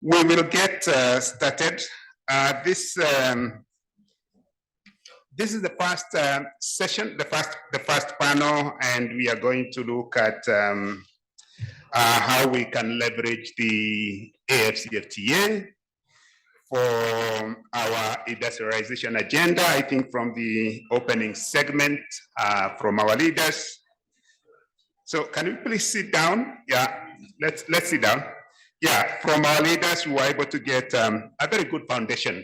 We will get started. This is the first session, the first panel, and we are going to look at how we can leverage the AFCFTA for our industrialization agenda. I think from the opening segment from our leaders. So can we please sit down? Yeah, let's sit down. Yeah, from our leaders, we were able to get a very good foundation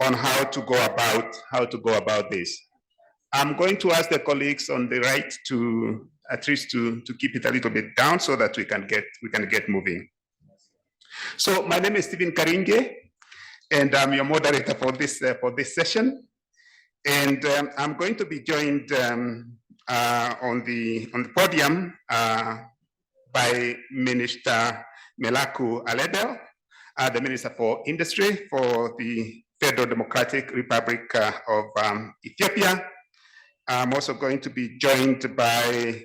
on how to go about this. I'm going to ask the colleagues on the right to at least to keep it a little bit down so that we can get moving. So my name is Stephen Karinge, and I'm your moderator for this session. And I'm going to be joined on the podium by Minister Melaku Aledel, the Minister for Industry for the Federal Democratic Republic of Ethiopia. I'm also going to be joined by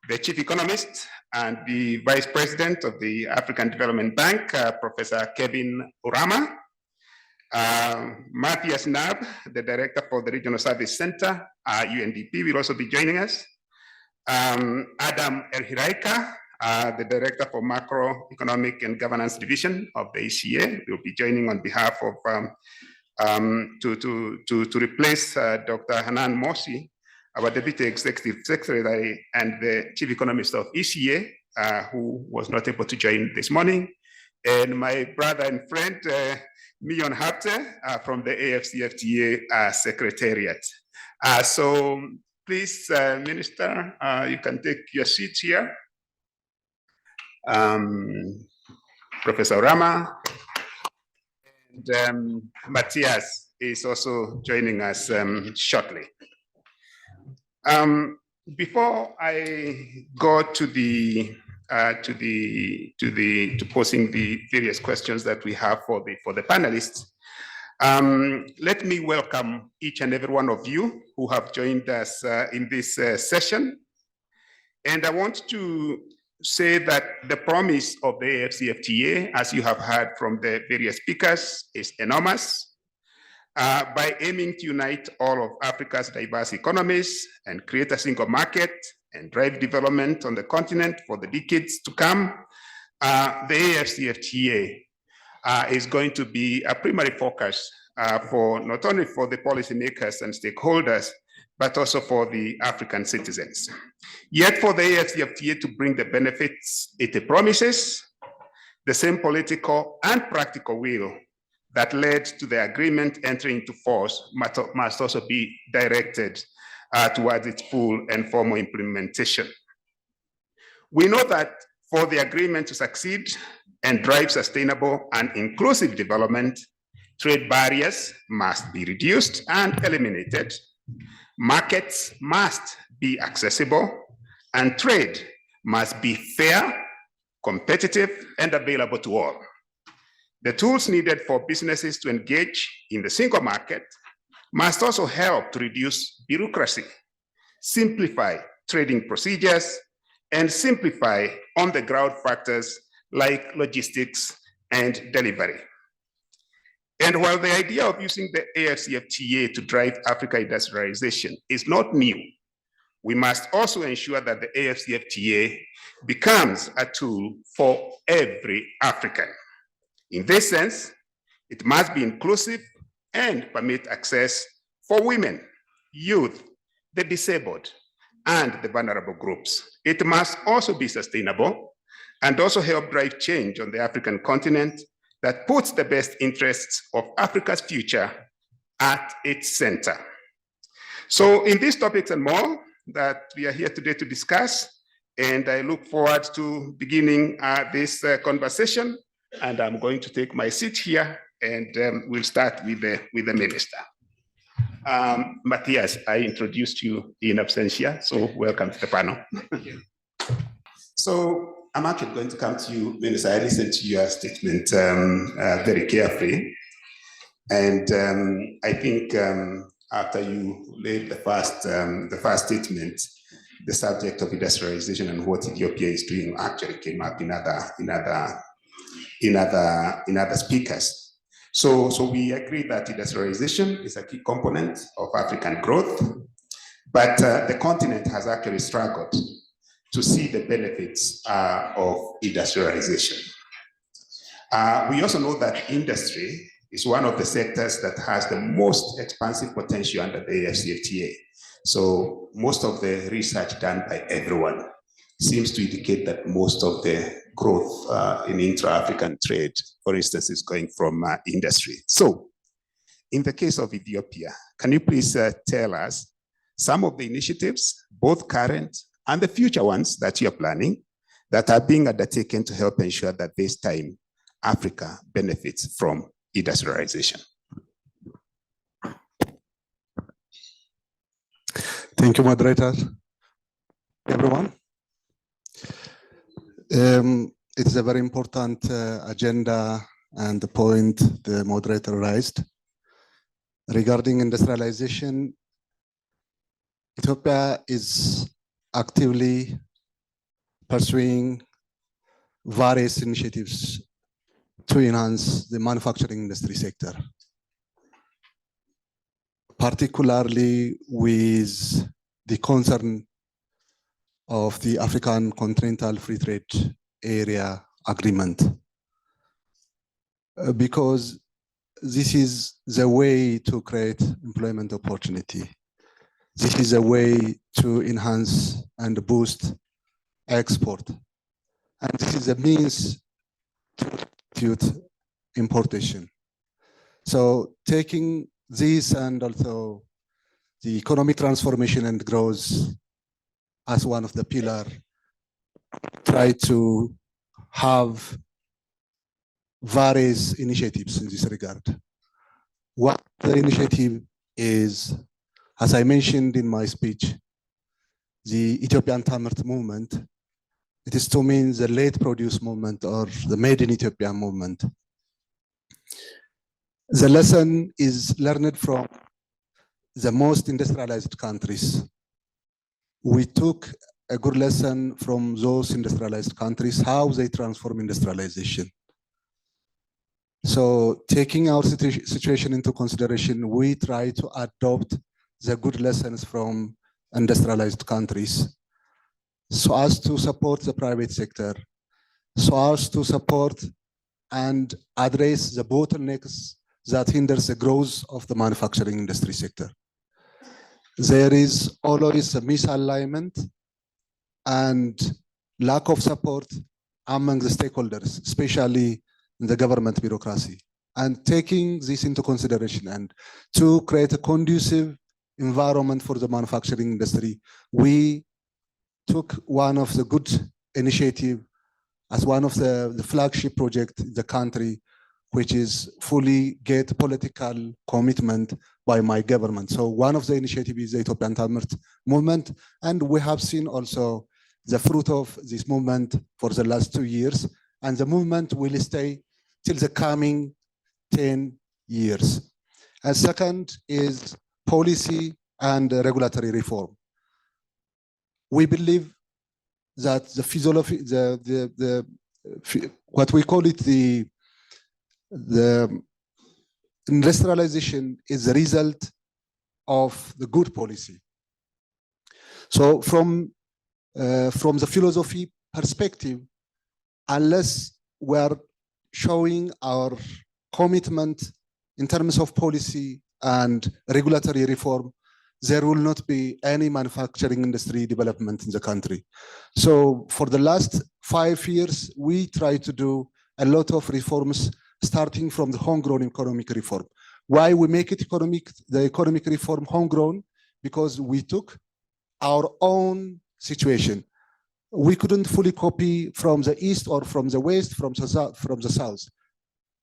the Chief Economist and the Vice President of the African Development Bank, Professor Kevin Urama. Matthias Nab, the Director for the Regional Service Center, UNDP, will also be joining us. Adam Elhiraika, the Director for Macroeconomic and Governance Division of the ECA, will be joining on behalf of to replace Dr. Hanan Mosi, our Deputy Executive Secretary and the Chief Economist of ECA, who was not able to join this morning, and my brother and friend, Mion Hapte, from the AFCFTA Secretariat. So please, Minister, you can take your seat here. Professor Rama and Matthias is also joining us shortly. Before I go to posing the various questions that we have for the panelists, let me welcome each and every one of you who have joined us in this session. And I want to say that the promise of the AFCFTA, as you have heard from the various speakers, is enormous. By aiming to unite all of Africa's diverse economies and create a single market and drive development on the continent for the decades to come, the AFCFTA is going to be a primary focus for not only for the policymakers and stakeholders, but also for the African citizens. Yet for the AFCFTA to bring the benefits it promises, the same political and practical will that led to the agreement entering into force must also be directed towards its full and formal implementation. We know that for the agreement to succeed and drive sustainable and inclusive development, trade barriers must be reduced and eliminated. Markets must be accessible, and trade must be fair, competitive, and available to all. The tools needed for businesses to engage in the single market must also help to reduce bureaucracy, simplify trading procedures, and simplify on-the-ground factors like logistics and delivery. And while the idea of using the AFCFTA to drive Africa industrialization is not new, we must also ensure that the AFCFTA becomes a tool for every African. In this sense, it must be inclusive and permit access for women, youth, the disabled, and the vulnerable groups. It must also be sustainable and also help drive change on the African continent that puts the best interests of Africa's future at its center. So in these topics and more that we are here today to discuss, and I look forward to beginning this conversation, and I'm going to take my seat here, and we'll start with the minister. Matthias, I introduced you in absentia, so welcome to the panel. Thank you. So I'm actually going to come to you, Minister. I listened to your statement very carefully, and I think after you laid the first statement, the subject of industrialization and what Ethiopia is doing actually came up in other in other speakers. So we agree that industrialization is a key component of African growth, but the continent has actually struggled to see the benefits of industrialization. We also know that industry is one of the sectors that has the most expansive potential under the AFCFTA. So most of the research done by everyone seems to indicate that most of the growth in intra-African trade, for instance, is going from industry. So in the case of Ethiopia, can you please tell us some of the initiatives, both current and the future ones that you're planning, that are being undertaken to help ensure that this time Africa benefits from industrialization? Thank you, moderator. Everyone. It is a very important agenda and the point the moderator raised. Regarding industrialization, Ethiopia is actively pursuing various initiatives to enhance the manufacturing industry sector, particularly with the concern of the African Continental Free Trade Area Agreement, because this is the way to create employment opportunity. This is a way to enhance and boost export. And this is a means to substitute importation. So taking this and also the economic transformation and growth as one of the pillars, try to have various initiatives in this regard. One the initiative is, as I mentioned in my speech, the Ethiopian Tamert movement. It is to mean the late produce movement or the made in Ethiopia movement. The lesson is learned from the most industrialized countries. We took a good lesson from those industrialized countries, how they transform industrialization. So taking our situation into consideration, we try to adopt the good lessons from industrialized countries so as to support the private sector, so as to support and address the bottlenecks that hinders the growth of the manufacturing industry sector. There is always a misalignment and lack of support among the stakeholders, especially in the government bureaucracy. And taking this into consideration and to create a conducive environment for the manufacturing industry, we took one of the good initiatives as one of the flagship projects in the country, which is fully get political commitment by my government. So one of the initiatives is the Ethiopian Tamert movement, and we have seen also the fruit of this movement for the last 2 years, and the movement will stay till the coming 10 years. And second is policy and regulatory reform. We believe that the physiology, what we call it, the industrialization is the result of the good policy. So from the philosophy perspective, unless we are showing our commitment in terms of policy and regulatory reform, there will not be any manufacturing industry development in the country. So for the last 5 years, we try to do a lot of reforms, starting from the homegrown economic reform. Why we make it the economic reform homegrown? Because we took our own situation. We couldn't fully copy from the east or from the west, from the south.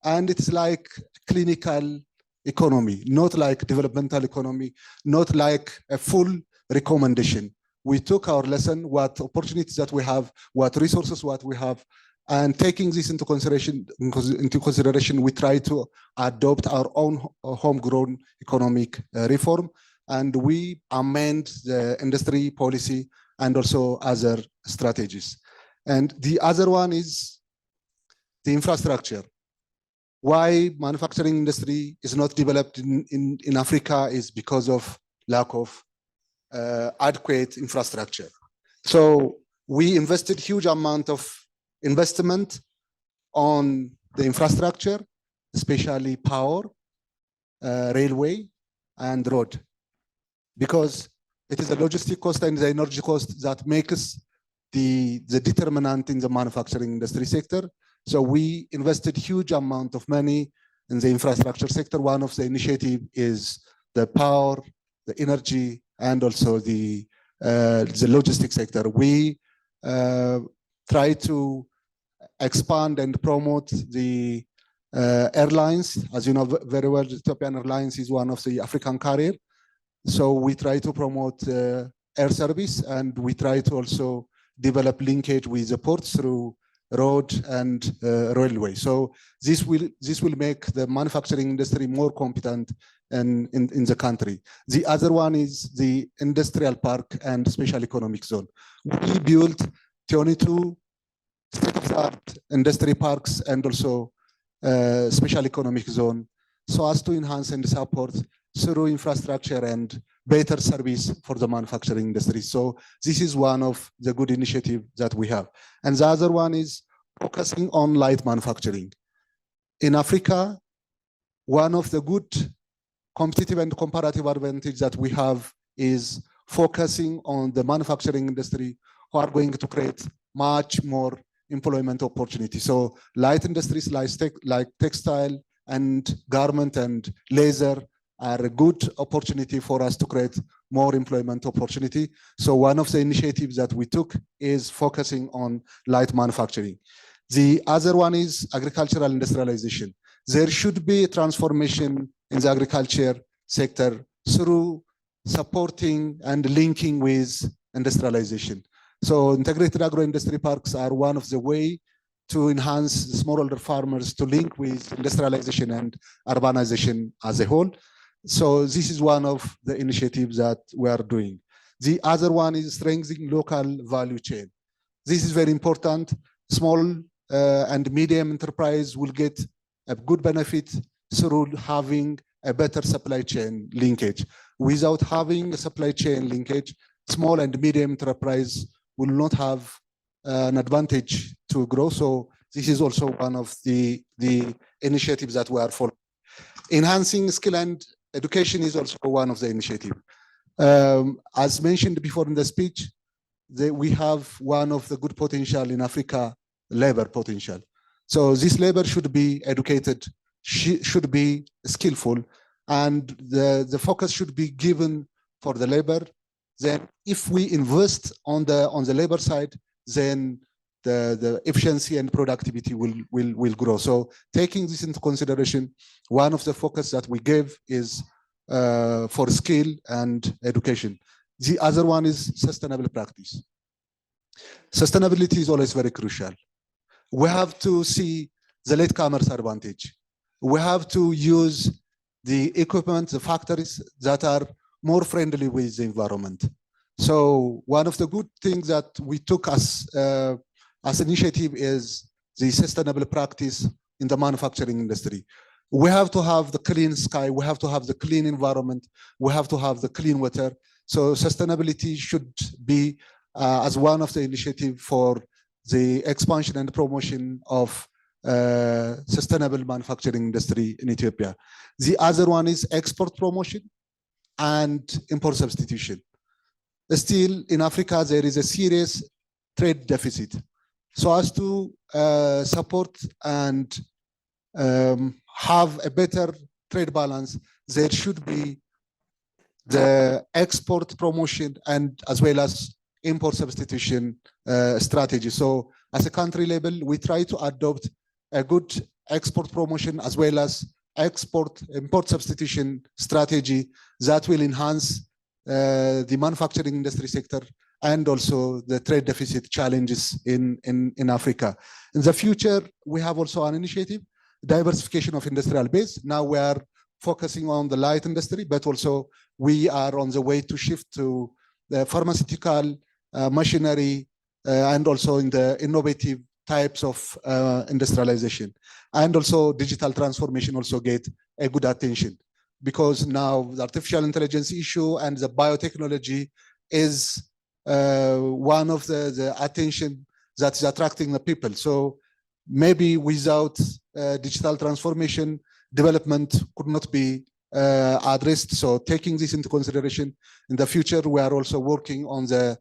And it's like clinical economy, not like developmental economy, not like a full recommendation. We took our lesson, what opportunities that we have, what resources what we have, and taking this into consideration, we try to adopt our own homegrown economic reform, and we amend the industry policy and also other strategies. And the other one is the infrastructure. Why manufacturing industry is not developed in Africa is because of lack of adequate infrastructure. So we invested huge amount of investment on the infrastructure, especially power, railway, and road, because it is the logistic cost and the energy cost that makes the determinant in the manufacturing industry sector. So we invested huge amount of money in the infrastructure sector. One of the initiative is the power, the energy, and also the logistics sector. We try to expand and promote the airlines. As you know very well, Ethiopian Airlines is one of the African carrier. So we try to promote air service, and we try to also develop linkage with the ports through road and railway. So this will make the manufacturing industry more competent in the country. The other one is the industrial park and special economic zone. We built 22 state-of-the-art industry parks and also special economic zone, so as to enhance and support through infrastructure and better service for the manufacturing industry. So this is one of the good initiatives that we have. And the other one is focusing on light manufacturing. In Africa, one of the good competitive and comparative advantage that we have is focusing on the manufacturing industry, who are going to create much more employment opportunity. So light industries like textile and garment and laser are a good opportunity for us to create more employment opportunity. So one of the initiatives that we took is focusing on light manufacturing. The other one is agricultural industrialization. There should be a transformation in the agriculture sector through supporting and linking with industrialization. So integrated agro-industry parks are one of the way to enhance smallholder farmers to link with industrialization and urbanization as a whole. So this is one of the initiatives that we are doing. The other one is strengthening local value chain. This is very important. Small and medium enterprise will get a good benefit through having a better supply chain linkage. Without having a supply chain linkage, small and medium enterprise will not have an advantage to grow. So this is also one of the initiatives that we are following. Enhancing skill and education is also one of the initiatives. As mentioned before in the speech, we have one of the good potential in Africa, labor potential. So this labor should be educated, should be skillful, and the focus should be given for the labor. Then if we invest on the labor side, then the efficiency and productivity will grow. So taking this into consideration, one of the focus that we gave is for skill and education. The other one is sustainable practice. Sustainability is always very crucial. We have to see the latecomers advantage. We have to use the equipment, the factories that are more friendly with the environment. So one of the good things that we took as initiative is the sustainable practice in the manufacturing industry. We have to have the clean sky, we have to have the clean environment, we have to have the clean water. So sustainability should be as one of the initiatives for the expansion and promotion of sustainable manufacturing industry in Ethiopia. The other one is export promotion and import substitution. Still in Africa, there is a serious trade deficit. So as to support and have a better trade balance, there should be the export promotion and as well as import substitution strategy. So as a country level, we try to adopt a good export promotion as well as import substitution strategy that will enhance the manufacturing industry sector and also the trade deficit challenges in Africa. In the future, we have also an initiative, diversification of industrial base. Now we are focusing on the light industry, but also we are on the way to shift to the pharmaceutical machinery and also in the innovative types of industrialization. And also digital transformation also get a good attention, because now the artificial intelligence issue and the biotechnology is one of the attention that is attracting the people. So maybe without digital transformation, development could not be addressed. So taking this into consideration, in the future, we are also working on the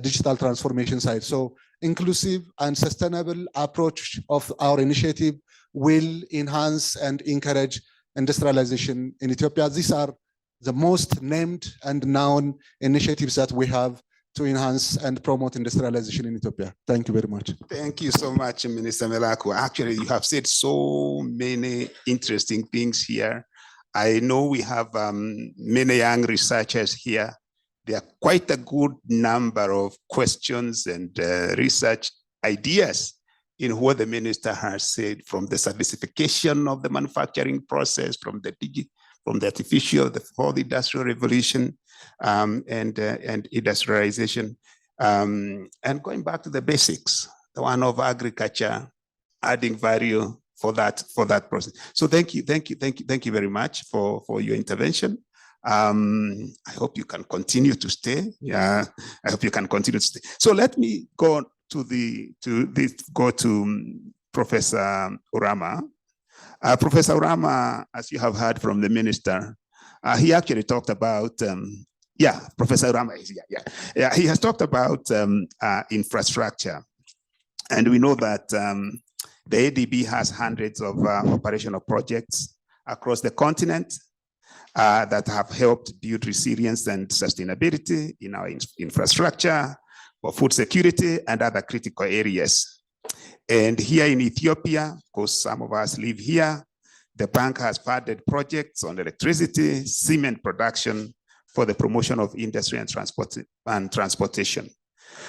digital transformation side. So inclusive and sustainable approach of our initiative will enhance and encourage industrialization in Ethiopia. These are the most named and known initiatives that we have to enhance and promote industrialization in Ethiopia. Thank you very much. Thank you so much, Minister Melaku. Actually, you have said so many interesting things here. I know we have many young researchers here. There are quite a good number of questions and research ideas in what the minister has said, from the servicification of the manufacturing process, from the artificial, the fourth industrial revolution, and industrialization, and going back to the basics, the one of agriculture, adding value for that process. So thank you very much for your intervention. I hope you can continue to stay. Yeah, I hope you can continue to stay. So let me go to Professor Urama. Professor Urama, as you have heard from the minister, he actually talked about, Professor Urama is here, yeah. He has talked about infrastructure. And we know that the ADB has hundreds of operational projects across the continent that have helped build resilience and sustainability in our infrastructure for food security and other critical areas. And here in Ethiopia, because some of us live here, the bank has funded projects on electricity, cement production for the promotion of industry and transportation.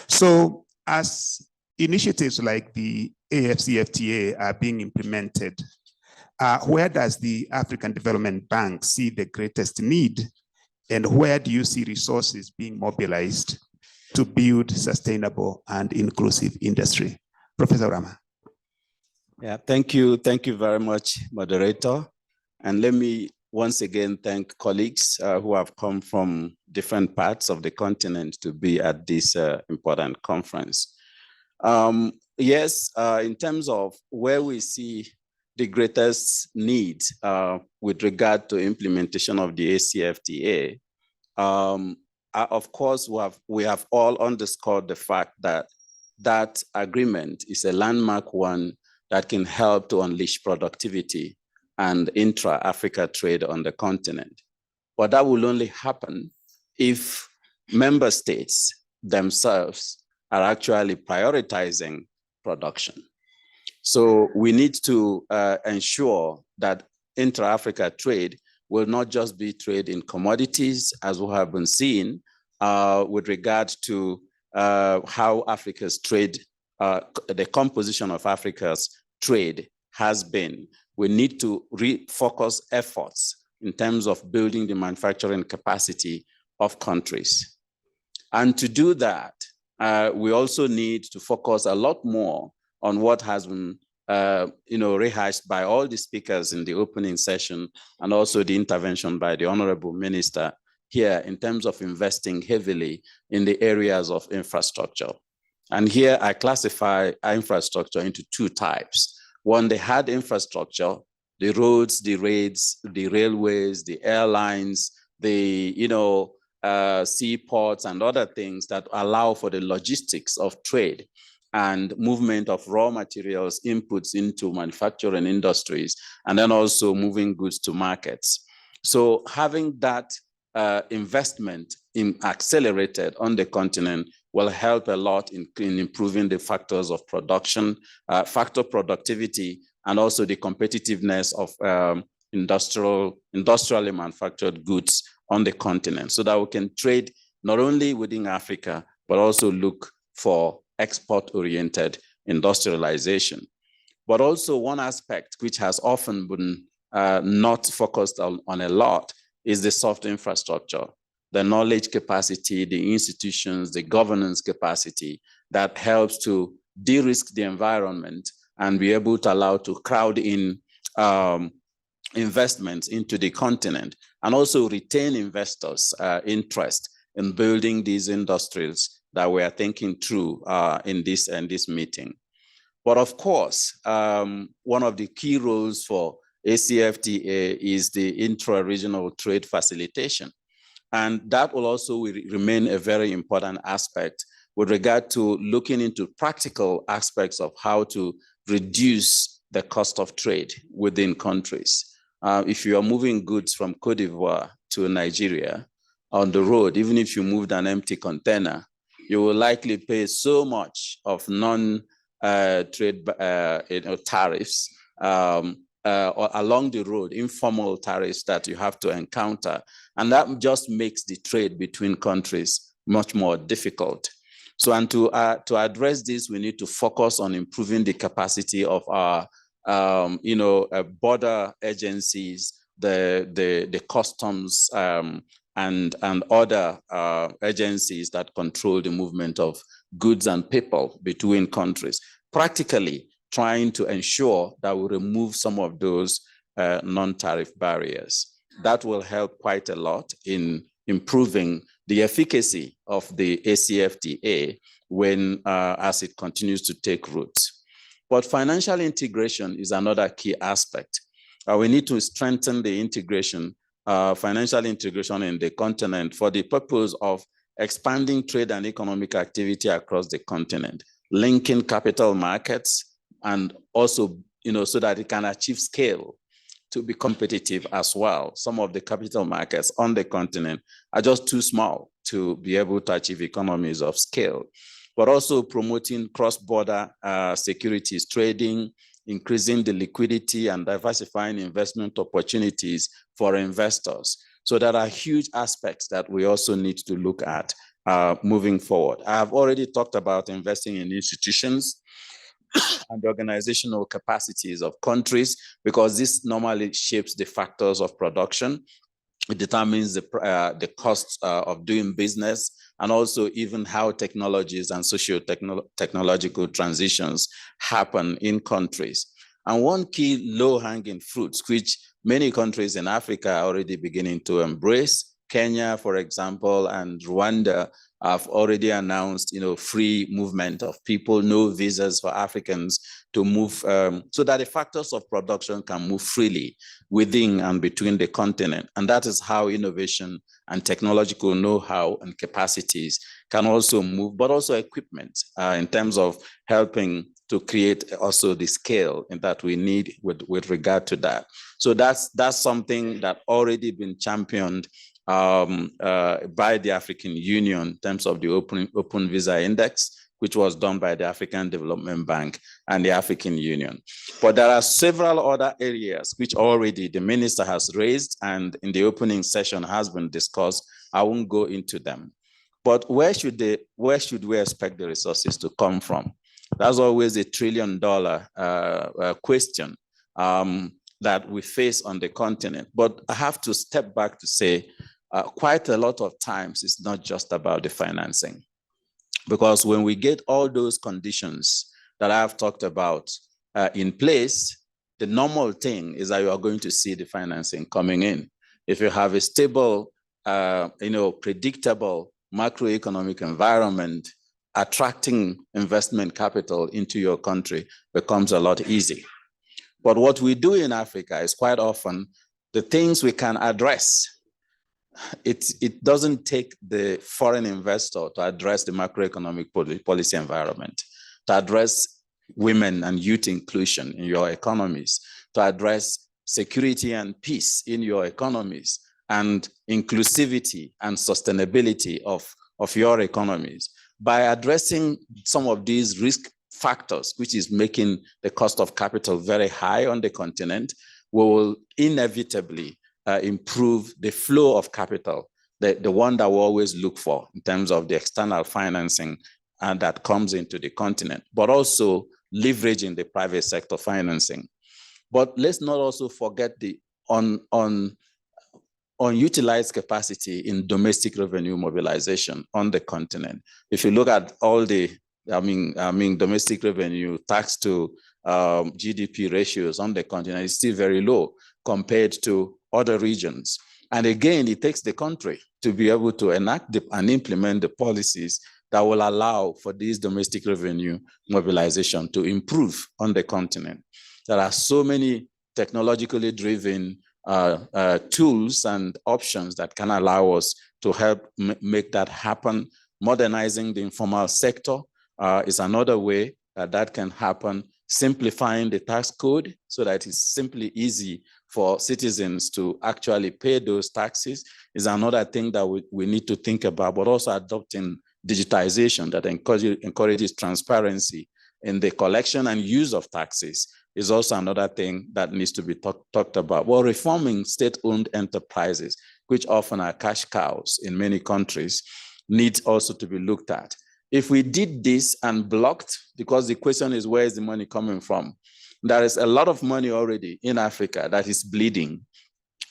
So as initiatives like the AFCFTA are being implemented, where does the African Development Bank see the greatest need, and where do you see resources being mobilized to build sustainable and inclusive industry? Professor Rama. Yeah, thank you very much, moderator. And let me once again thank colleagues who have come from different parts of the continent to be at this important conference. Yes, in terms of where we see the greatest need with regard to implementation of the ACFTA, of course, we have all underscored the fact that that agreement is a landmark one that can help to unleash productivity and intra-Africa trade on the continent. But that will only happen if member states themselves are actually prioritizing production. So we need to ensure that intra-Africa trade will not just be trade in commodities, as we have been seeing with regard to how Africa's trade, the composition of Africa's trade has been. We need to refocus efforts in terms of building the manufacturing capacity of countries. And to do that, we also need to focus a lot more on what has been rehashed by all the speakers in the opening session, and also the intervention by the Honorable Minister here in terms of investing heavily in the areas of infrastructure. And here I classify infrastructure into two types. One, the hard infrastructure, the roads, the railways, the airlines, the seaports and other things that allow for the logistics of trade and movement of raw materials, inputs into manufacturing industries, and then also moving goods to markets. So having that investment accelerated on the continent will help a lot in improving the factors of production, factor productivity, and also the competitiveness of industrially manufactured goods on the continent, so that we can trade not only within Africa, but also look for export-oriented industrialization. But also one aspect which has often been not focused on a lot is the soft infrastructure, the knowledge capacity, the institutions, the governance capacity that helps to de-risk the environment, and be able to allow to crowd in investments into the continent, and also retain investors' interest in building these industries that we are thinking through in this meeting. But of course, one of the key roles for ACFTA is the intra-regional trade facilitation. And that will also remain a very important aspect with regard to looking into practical aspects of how to reduce the cost of trade within countries. If you are moving goods from Cote d'Ivoire to Nigeria on the road, even if you moved an empty container, you will likely pay so much of non-trade tariffs along the road, informal tariffs that you have to encounter. And that just makes the trade between countries much more difficult. So, and to address this, we need to focus on improving the capacity of our border agencies, the customs and other agencies that control the movement of goods and people between countries, practically trying to ensure that we remove some of those non-tariff barriers. That will help quite a lot in improving the efficacy of the ACFTA when as it continues to take root. But financial integration is another key aspect. We need to strengthen the integration, financial integration in the continent for the purpose of expanding trade and economic activity across the continent, linking capital markets, and also, so that it can achieve scale to be competitive as well. Some of the capital markets on the continent are just too small to be able to achieve economies of scale, but also promoting cross-border securities trading, increasing the liquidity and diversifying investment opportunities for investors. So there are huge aspects that we also need to look at moving forward. I have already talked about investing in institutions and the organizational capacities of countries, because this normally shapes the factors of production. It determines the costs of doing business, and also even how technologies and socio-technological transitions happen in countries. And one key low-hanging fruit, which many countries in Africa are already beginning to embrace, Kenya, for example, and Rwanda have already announced, free movement of people, no visas for Africans to move, so that the factors of production can move freely within and between the continent. And that is how innovation and technological know-how and capacities can also move, but also equipment in terms of helping to create also the scale that we need with regard to that. So that's something that already been championed by the African Union in terms of the open visa index, which was done by the African Development Bank and the African Union. But there are several other areas which already the minister has raised and in the opening session has been discussed. I won't go into them. But where should we expect the resources to come from? That's always $1 trillion question that we face on the continent. But I have to step back to say, quite a lot of times it's not just about the financing. Because when we get all those conditions that I have talked about in place, the normal thing is that you are going to see the financing coming in. If you have a stable, predictable macroeconomic environment, attracting investment capital into your country becomes a lot easier. But what we do in Africa is quite often the things we can address. It doesn't take the foreign investor to address the macroeconomic policy environment, to address women and youth inclusion in your economies, to address security and peace in your economies, and inclusivity and sustainability of your economies. By addressing some of these risk factors, which is making the cost of capital very high on the continent, we will inevitably improve the flow of capital, the one that we always look for in terms of the external financing that comes into the continent, but also leveraging the private sector financing. But let's not also forget the unutilized capacity in domestic revenue mobilization on the continent. If you look at all the I mean, domestic revenue tax to GDP ratios on the continent is still very low compared to other regions. And again, it takes the country to be able to enact and implement the policies that will allow for this domestic revenue mobilization to improve on the continent. There are so many technologically driven tools and options that can allow us to help make that happen. Modernizing the informal sector is another way that can happen. Simplifying the tax code so that it's simply easy for citizens to actually pay those taxes is another thing that we need to think about, but also adopting digitization that encourages transparency in the collection and use of taxes is also another thing that needs to be talked about. Well, reforming state-owned enterprises, which often are cash cows in many countries, needs also to be looked at. If we did this and blocked, because the question is, where is the money coming from? There is a lot of money already in Africa that is bleeding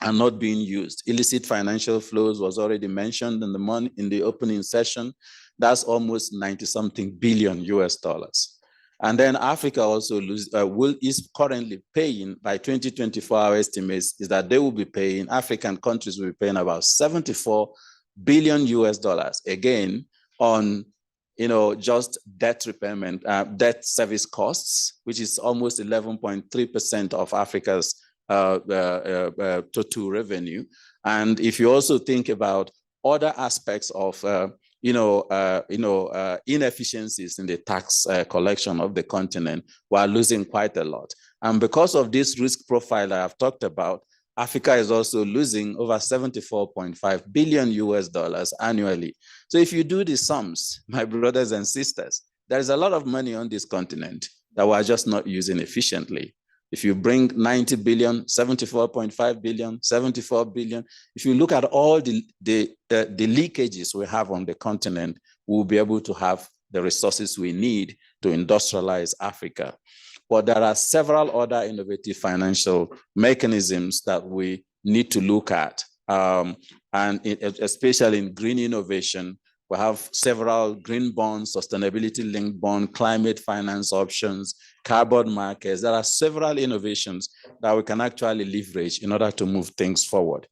and not being used. Illicit financial flows was already mentioned in the opening session. That's almost 90-something billion US dollars. And then Africa also is currently paying, by 2024, our estimates is that they will be paying, African countries will be paying about 74 billion US dollars, again, on just debt repayment, debt service costs, which is almost 11.3% of Africa's total revenue. And if you also think about other aspects of inefficiencies in the tax collection of the continent, we are losing quite a lot. And because of this risk profile I have talked about, Africa is also losing over 74.5 billion US dollars annually. So if you do the sums, my brothers and sisters, there is a lot of money on this continent that we're just not using efficiently. If you bring 90 billion, 74.5 billion, 74 billion, if you look at all the leakages we have on the continent, we'll be able to have the resources we need to industrialize Africa. But there are several other innovative financial mechanisms that we need to look at, and especially in green innovation. We have several green bonds, sustainability-linked bond, climate finance options, carbon markets. There are several innovations that we can actually leverage in order to move things forward.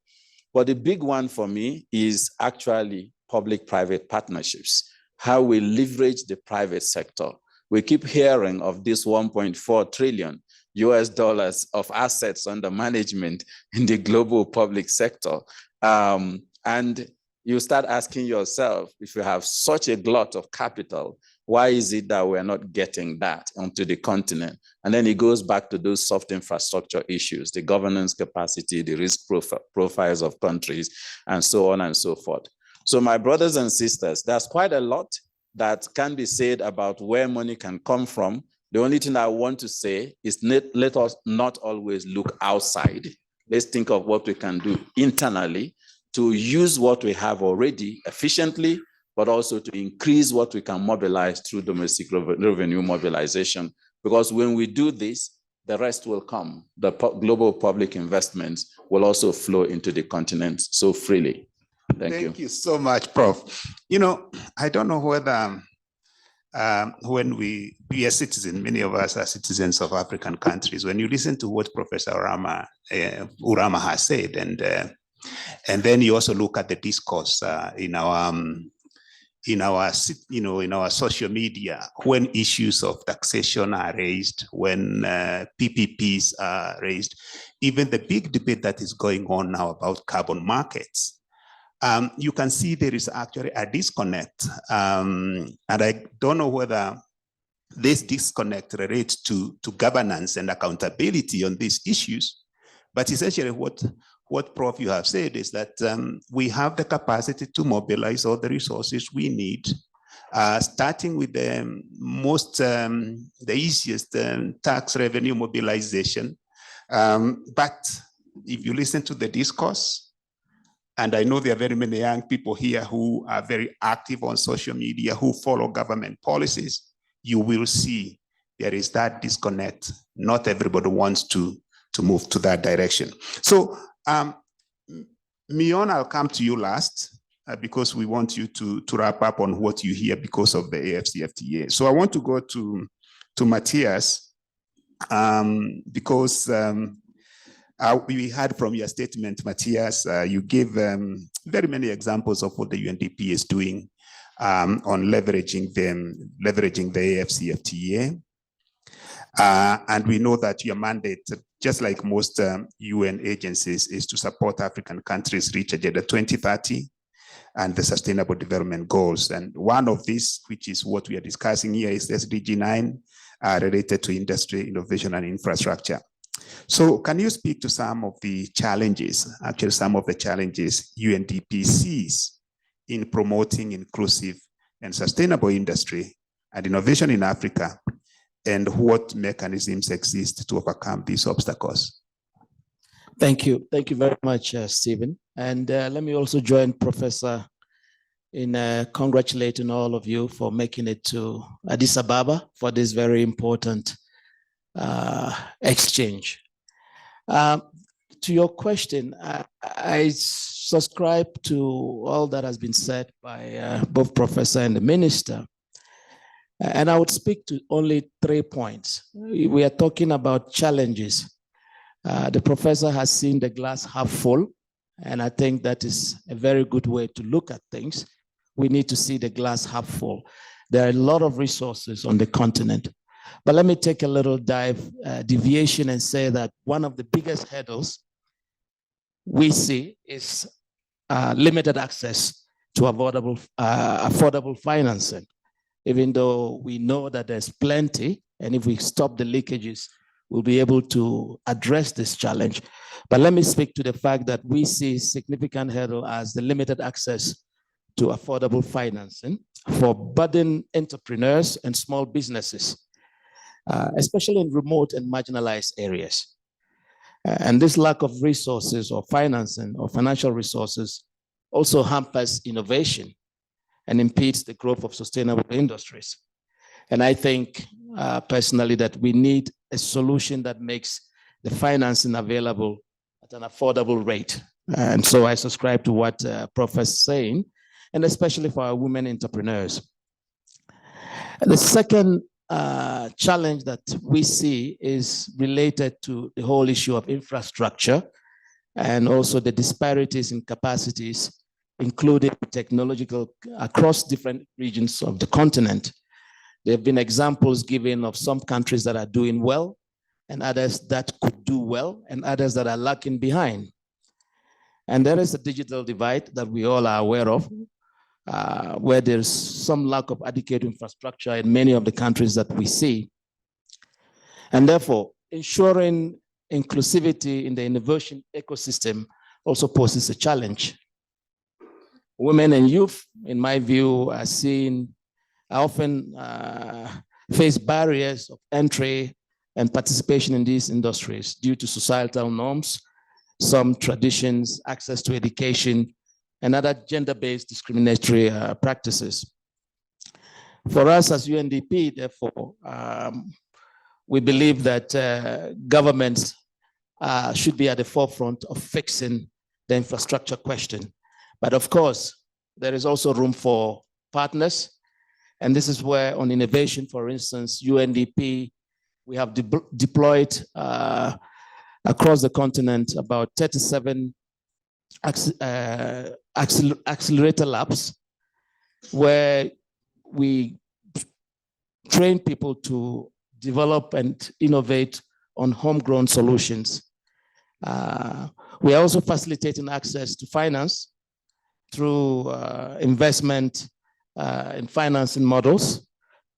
But the big one for me is actually public-private partnerships, how we leverage the private sector. We keep hearing of this 1.4 trillion US dollars of assets under management in the global public sector. And you start asking yourself, if you have such a glut of capital, why is it that we're not getting that onto the continent? And then it goes back to those soft infrastructure issues, the governance capacity, the risk profiles of countries, and so on and so forth. So my brothers and sisters, there's quite a lot that can be said about where money can come from. The only thing I want to say is let us not always look outside. Let's think of what we can do internally to use what we have already efficiently, but also to increase what we can mobilize through domestic revenue mobilization. Because when we do this, the rest will come. The global public investments will also flow into the continent so freely. Thank you So much, Prof. I don't know whether when we are citizens, many of us are citizens of African countries, when you listen to what Professor Urama has said, and then you also look at the discourse in our social media, when issues of taxation are raised, when PPPs are raised, even the big debate that is going on now about carbon markets, you can see there is actually a disconnect. And I don't know whether this disconnect relates to governance and accountability on these issues, but essentially what Prof you have said is that we have the capacity to mobilize all the resources we need, starting with the easiest tax revenue mobilization. But if you listen to the discourse, and I know there are very many young people here who are very active on social media, who follow government policies, you will see there is that disconnect. Not everybody wants to move to that direction. So, Mion, I'll come to you last. because we want you to wrap up on what you hear because of the AFCFTA. So I want to go to Matthias, because we heard from your statement, Matthias, you gave very many examples of what the UNDP is doing on leveraging the AFCFTA. And we know that your mandate, just like most UN agencies, is to support African countries reach Agenda 2030 and the Sustainable Development Goals. And one of these, which is what we are discussing here, is SDG 9, related to industry, innovation, and infrastructure. So can you speak to some of the challenges, UNDP sees in promoting inclusive and sustainable industry and innovation in Africa, and what mechanisms exist to overcome these obstacles? Thank you. Thank you very much, Stephen. And let me also join Professor in congratulating all of you for making it to Addis Ababa for this very important exchange. To your question, I subscribe to all that has been said by both Professor and the Minister. And I would speak to only 3 points. We are talking about challenges. The Professor has seen the glass half full, and I think that is a very good way to look at things. We need to see the glass half full. There are a lot of resources on the continent. But let me take a little deviation and say that one of the biggest hurdles we see is limited access to affordable financing, even though we know that there's plenty, and if we stop the leakages, we'll be able to address this challenge. But let me speak to the fact that we see significant hurdle as the limited access to affordable financing for budding entrepreneurs and small businesses, especially in remote and marginalized areas. And this lack of resources or financing or financial resources also hampers innovation and impedes the growth of sustainable industries. And I think personally that we need a solution that makes the financing available at an affordable rate. And so I subscribe to what Prof is saying, and especially for our women entrepreneurs. The second challenge that we see is related to the whole issue of infrastructure and also the disparities in capacities, including technological across different regions of the continent. There have been examples given of some countries that are doing well and others that could do well and others that are lagging behind. And there is a digital divide that we all are aware of, where there's some lack of adequate infrastructure in many of the countries that we see. And therefore, ensuring inclusivity in the innovation ecosystem also poses a challenge. Women and youth, in my view, are often face barriers of entry and participation in these industries due to societal norms, some traditions, access to education, and other gender-based discriminatory practices. For us as UNDP, therefore, we believe that governments should be at the forefront of fixing the infrastructure question. But of course, there is also room for partners. And this is where on innovation, for instance, UNDP, we have deployed across the continent about 37 accelerator labs where we train people to develop and innovate on homegrown solutions. We are also facilitating access to finance through investment in financing models,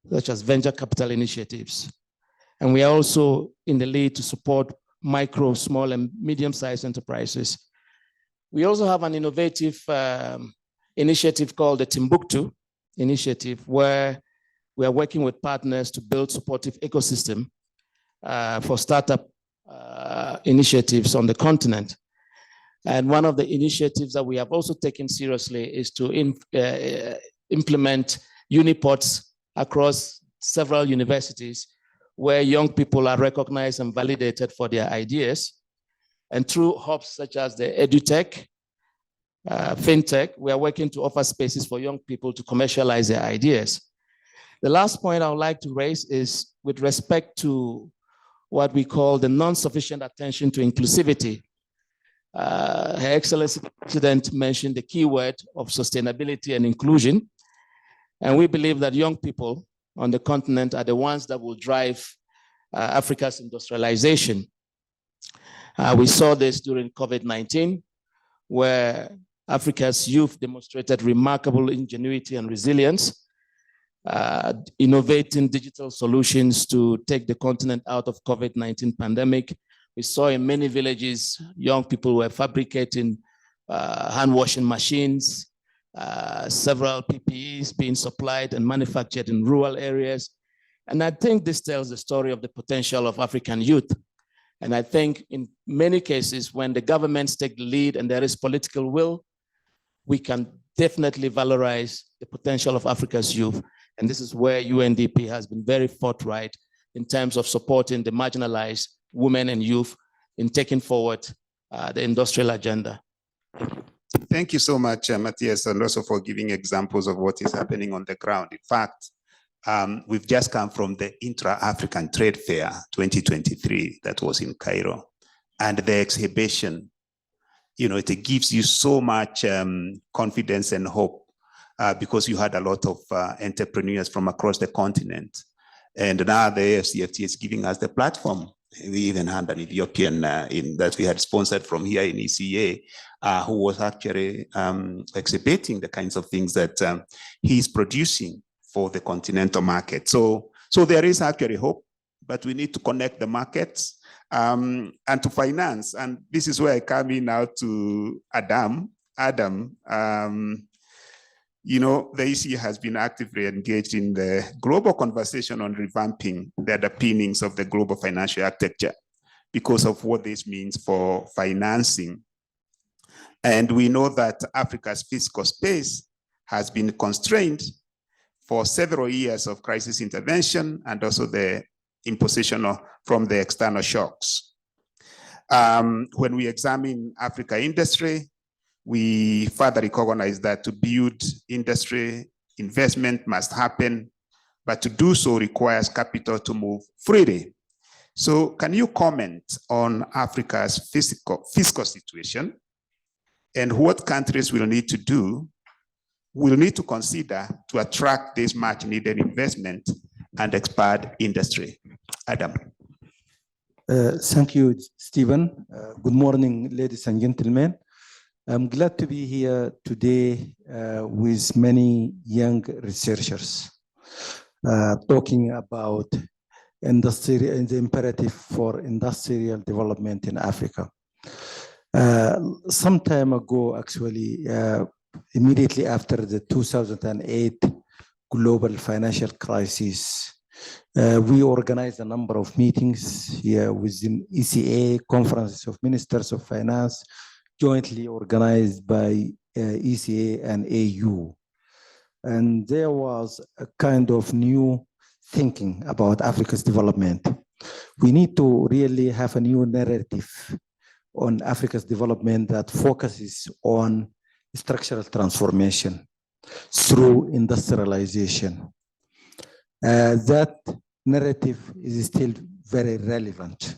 such as venture capital initiatives. And we are also in the lead to support micro, small, and medium-sized enterprises. We also have an innovative initiative called the Timbuktu Initiative, where we are working with partners to build supportive ecosystem for startup initiatives on the continent. And one of the initiatives that we have also taken seriously is to implement unipods across several universities where young people are recognized and validated for their ideas. And through hubs such as the EduTech, fintech, we are working to offer spaces for young people to commercialize their ideas. The last point I would like to raise is with respect to what we call the non-sufficient attention to inclusivity. Her Excellency the President mentioned the keyword of sustainability and inclusion. And we believe that young people on the continent are the ones that will drive Africa's industrialization. We saw this during COVID-19, where Africa's youth demonstrated remarkable ingenuity and resilience, innovating digital solutions to take the continent out of COVID-19 pandemic. We saw in many villages, young people were fabricating hand washing machines, several PPEs being supplied and manufactured in rural areas. And I think this tells the story of the potential of African youth. And I think in many cases, when the governments take the lead and there is political will, we can definitely valorize the potential of Africa's youth. And this is where UNDP has been very forthright in terms of supporting the marginalized women and youth in taking forward the industrial agenda. Thank you so much, Matthias, and also for giving examples of what is happening on the ground. In fact, we've just come from the Intra-African Trade Fair 2023 that was in Cairo. And the exhibition, you know, it gives you so much confidence and hope because you had a lot of entrepreneurs from across the continent. And now the AFCFT is giving us the platform. We even had an Ethiopian that we had sponsored from here in ECA who was actually exhibiting the kinds of things that he's producing for the continental market. So there is actually hope, but we need to connect the markets and to finance. And this is where I come in now to Adam. You know, the ECA has been actively engaged in the global conversation on revamping the underpinnings of the global financial architecture because of what this means for financing. And we know that Africa's fiscal space has been constrained for several years of crisis intervention and also the imposition from the external shocks. When we examine Africa industry, we further recognize that to build industry, investment must happen, but to do so requires capital to move freely. So can you comment on Africa's fiscal situation and what countries will need to consider to attract this much needed investment and expand industry? Adam. Thank you, Stephen. Good morning, ladies and gentlemen. I'm glad to be here today with many young researchers talking about industry and the imperative for industrial development in Africa. Some time ago, actually, immediately after the 2008 global financial crisis, we organized a number of meetings here within ECA, Conferences of Ministers of Finance, jointly organized by ECA and AU. And there was a kind of new thinking about Africa's development. We need to really have a new narrative on Africa's development that focuses on structural transformation through industrialization. That narrative is still very relevant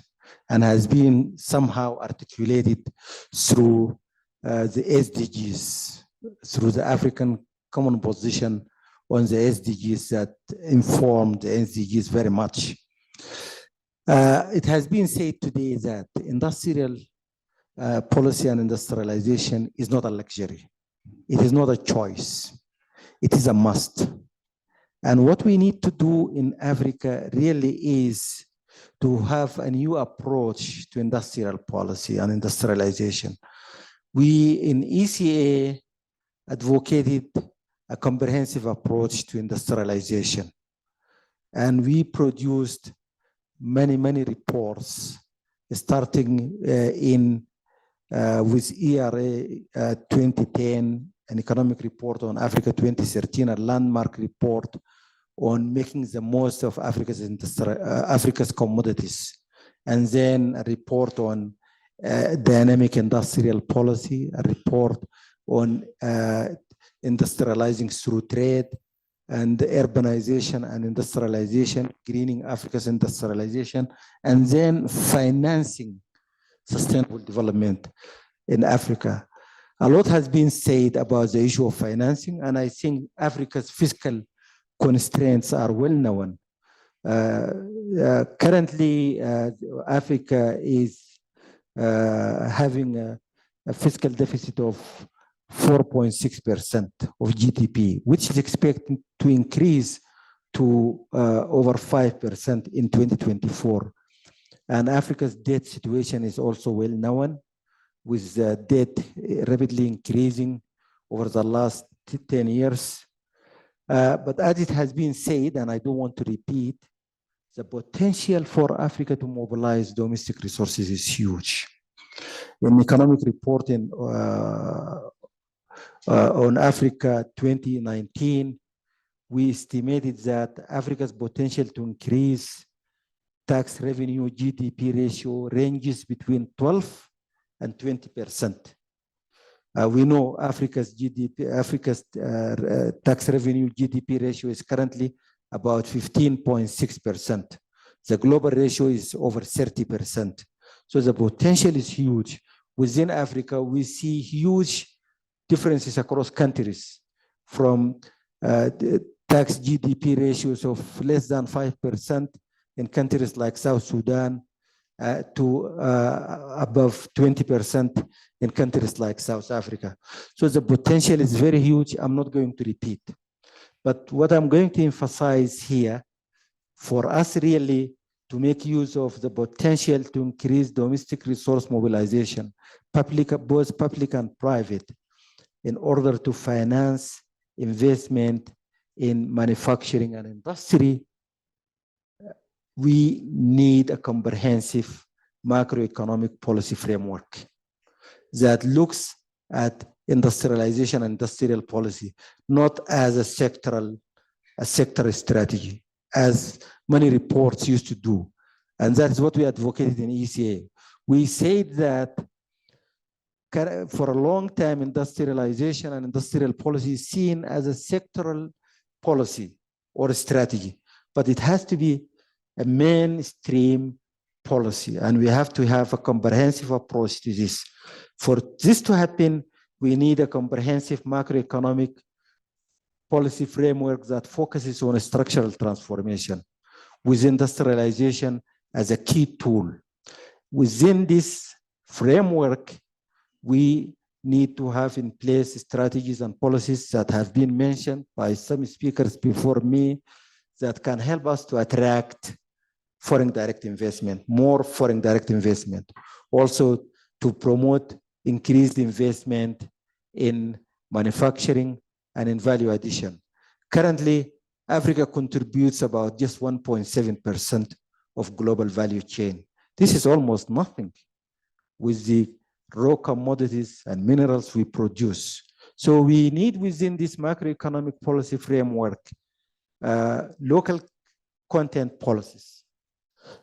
and has been somehow articulated through the SDGs, through the African Common Position on the SDGs that informed the SDGs very much. It has been said today that industrial policy and industrialization is not a luxury. It is not a choice. It is a must. And what we need to do in Africa really is to have a new approach to industrial policy and industrialization. We in ECA advocated a comprehensive approach to industrialization. And we produced many reports, starting with ERA 2010, an economic report on Africa 2013, a landmark report on making the most of Africa's commodities, and then a report on dynamic industrial policy, a report on industrializing through trade and urbanization and industrialization, greening Africa's industrialization, and then financing sustainable development in Africa. A lot has been said about the issue of financing, and I think Africa's fiscal constraints are well known. Currently, Africa is having a fiscal deficit of 4.6% of GDP, which is expected to increase to over 5% in 2024. And Africa's debt situation is also well known, with debt rapidly increasing over the last 10 years. But as it has been said, and I don't want to repeat, the potential for Africa to mobilize domestic resources is huge. In economic reporting on Africa 2019, we estimated that Africa's potential to increase tax revenue GDP ratio ranges between 12 and 20%. We know Africa's tax revenue GDP ratio is currently about 15.6%. The global ratio is over 30%. So the potential is huge. Within Africa, we see huge differences across countries, from tax GDP ratios of less than 5% in countries like South Sudan to above 20% in countries like South Africa. So the potential is very huge. I'm not going to repeat. But what I'm going to emphasize here, for us really to make use of the potential to increase domestic resource mobilization, both public and private, in order to finance investment in manufacturing and industry, we need a comprehensive macroeconomic policy framework that looks at industrialization and industrial policy, not as a sector strategy, as many reports used to do. And that's what we advocated in ECA. We said that for a long time, industrialization and industrial policy is seen as a sectoral policy or a strategy, but it has to be a mainstream policy, and we have to have a comprehensive approach to this. For this to happen, we need a comprehensive macroeconomic policy framework that focuses on a structural transformation, with industrialization as a key tool. Within this framework, we need to have in place strategies and policies that have been mentioned by some speakers before me that can help us to attract foreign direct investment, more foreign direct investment. Also to promote increased investment in manufacturing and in value addition. Currently, Africa contributes about just 1.7% of global value chain. This is almost nothing with the raw commodities and minerals we produce. So we need within this macroeconomic policy framework, local content policies.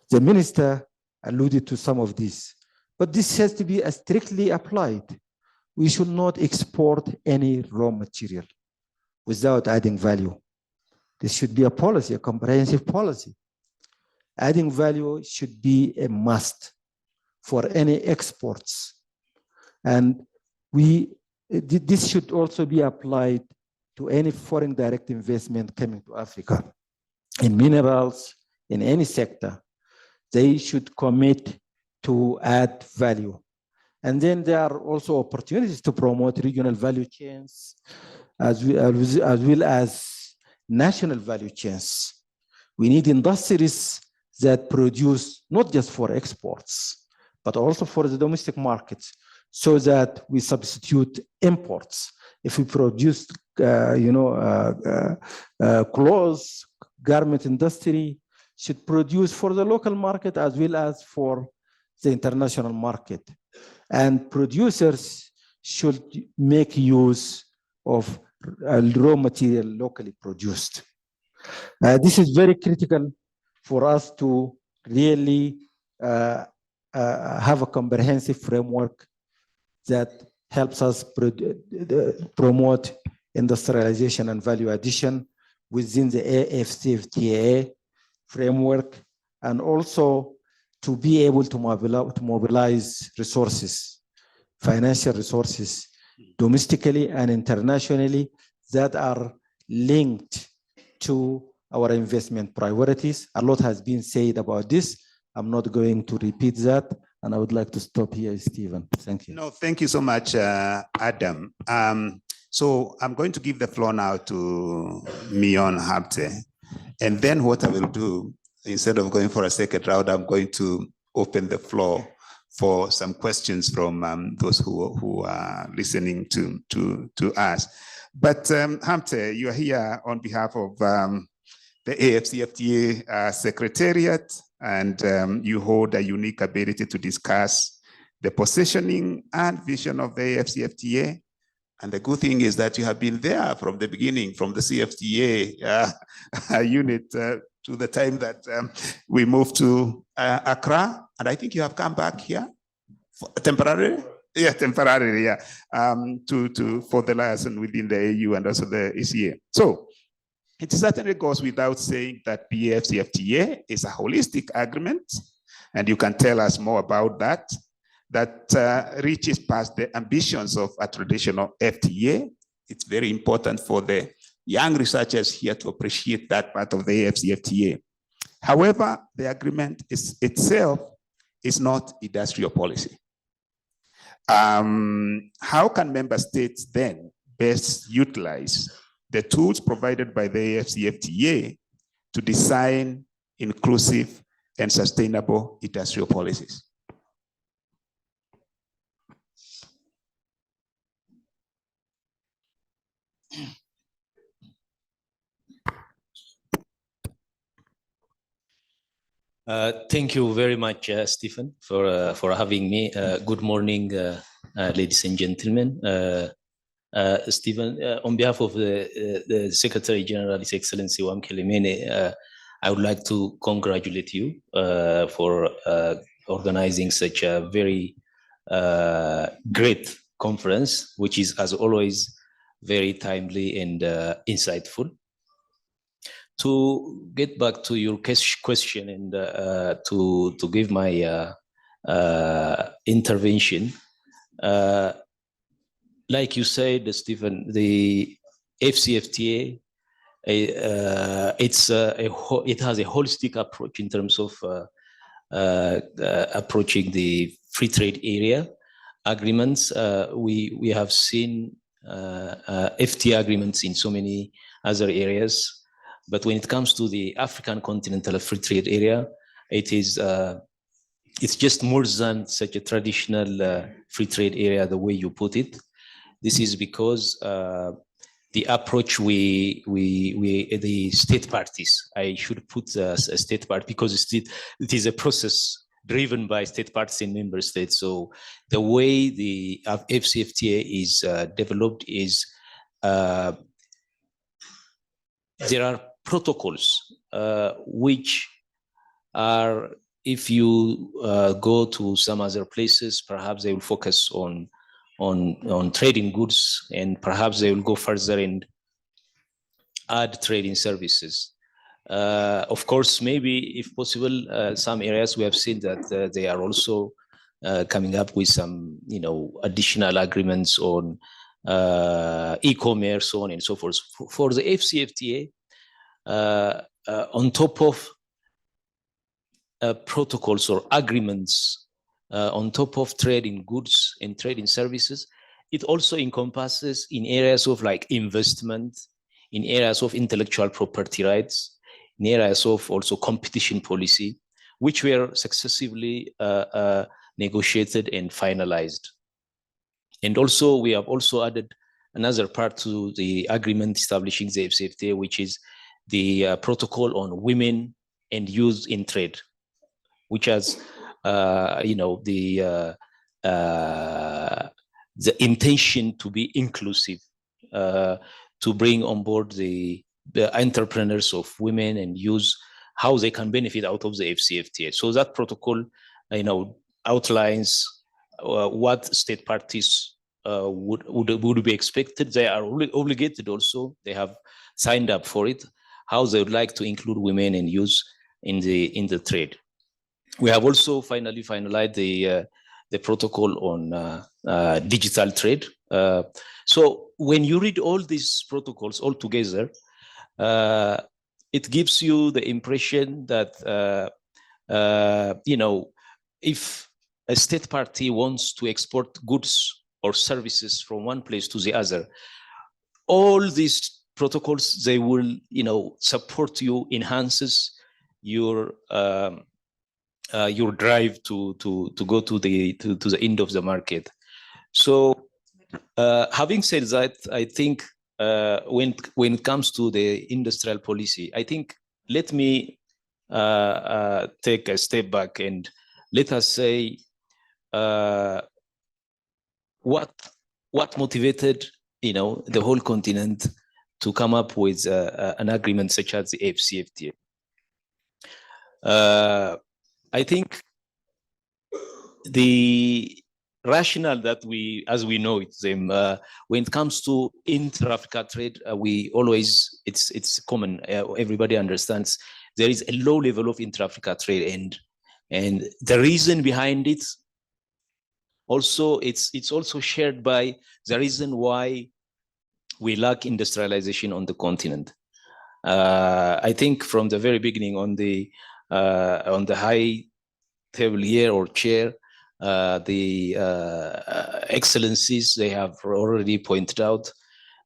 The minister alluded to some of these, but this has to be strictly applied. We should not export any raw material without adding value. This should be a policy, a comprehensive policy. Adding value should be a must for any exports. And this should also be applied to any foreign direct investment coming to Africa. In minerals, in any sector, they should commit to add value. And then there are also opportunities to promote regional value chains as well as national value chains. We need industries that produce not just for exports, but also for the domestic markets, so that we substitute imports. If we produce, clothes, garment industry should produce for the local market as well as for the international market. And producers should make use of raw material locally produced. This is very critical for us to really have a comprehensive framework that helps us promote industrialization and value addition within the AFCFTA framework, and also to be able to mobilize resources, financial resources, domestically and internationally, that are linked to our investment priorities. A lot has been said about this. I'm not going to repeat that, and I would like to stop here, Stephen. Thank you. No, thank you so much, Adam. So I'm going to give the floor now to Mion Habte. And then what I will do, instead of going for a second round, I'm going to open the floor for some questions from those who are listening to us. But Hamte, you are here on behalf of the AFCFTA Secretariat, and you hold a unique ability to discuss the positioning and vision of the AFCFTA. And the good thing is that you have been there from the beginning, from the CFTA unit to the time that we moved to Accra. And I think you have come back here temporarily. Yeah, temporarily, yeah, for the liaison within the AU and also the ECA. So it certainly goes without saying that the AFCFTA is a holistic agreement, and you can tell us more about that reaches past the ambitions of a traditional FTA. It's very important for the young researchers here to appreciate that part of the AFCFTA. However, the agreement itself is not industrial policy. How can member states then best utilize the tools provided by the AFCFTA to design inclusive and sustainable industrial policies? Thank you very much, Stephen, for having me. Good morning, ladies and gentlemen. Stephen, on behalf of the Secretary General, His Excellency Wamkele Mene, I would like to congratulate you for organizing such a very great conference, which is, as always, very timely and insightful. To get back to your question and to give my intervention, like you said, Stephen, the FCFTA, it has a holistic approach in terms of approaching the free trade area agreements. We have seen FTA agreements in so many other areas. But when it comes to the African continental free trade area, it's just more than such a traditional free trade area, the way you put it. This is because the approach the state parties, I should put a state part because it is a process driven by state parties in member states. So the way the FCFTA is developed is there are protocols which are, if you go to some other places, perhaps they will focus on trading goods, and perhaps they will go further and add trading services. Of course, maybe if possible, some areas we have seen that they are also coming up with some, additional agreements on e-commerce, so on and so forth. For the FCFTA, on top of protocols or agreements, on top of trading goods and trading services, it also encompasses in areas of like investment, in areas of intellectual property rights, in areas of also competition policy, which were successively negotiated and finalized. And also, we have also added another part to the agreement establishing the FCFTA, which is the protocol on women and youth in trade, which has, the intention to be inclusive, to bring on board the entrepreneurs of women and youth, how they can benefit out of the FCFTA. So that protocol, outlines what state parties would be expected. They are obligated also. They have signed up for it. How they would like to include women and youth in the trade. We have also finally finalized the protocol on digital trade. So when you read all these protocols all together, it gives you the impression that if a state party wants to export goods or services from one place to the other, all these protocols, they will support you, enhances your drive to go to the end of the market. So having said that, I think when it comes to the industrial policy, I think let me take a step back and let us say what motivated the whole continent to come up with an agreement such as the AFCFTA. I think the rationale that as we know it, when it comes to intra-Africa trade, we always, it's common, everybody understands there is a low level of intra-Africa trade, and the reason behind it also, it's also shared by the reason why we lack industrialization on the continent. I think from the very beginning on the high table here or chair, the excellencies they have already pointed out,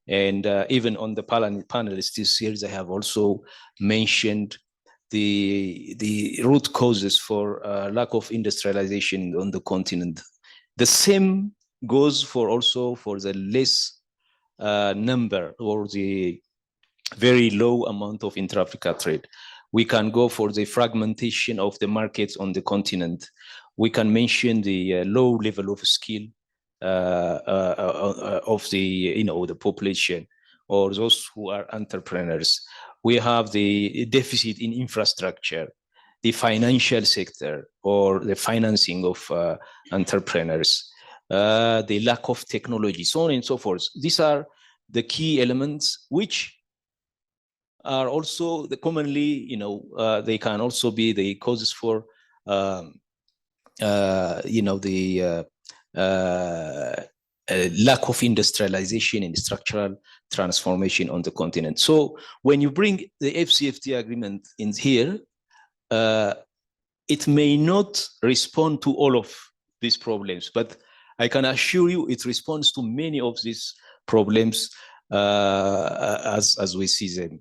and even on the panelists here, they have also mentioned the root causes for lack of industrialization on the continent. The same goes also for the less number or the very low amount of intra-Africa trade. We can go for the fragmentation of the markets on the continent. We can mention the low level of skill of the population or those who are entrepreneurs. We have the deficit in infrastructure, the financial sector or the financing of entrepreneurs, the lack of technology, so on and so forth. These are the key elements which are also commonly, they can also be the causes for, the lack of industrialization and structural transformation on the continent. So when you bring the FCFTA agreement in here, it may not respond to all of these problems, but I can assure you it responds to many of these problems as we see them.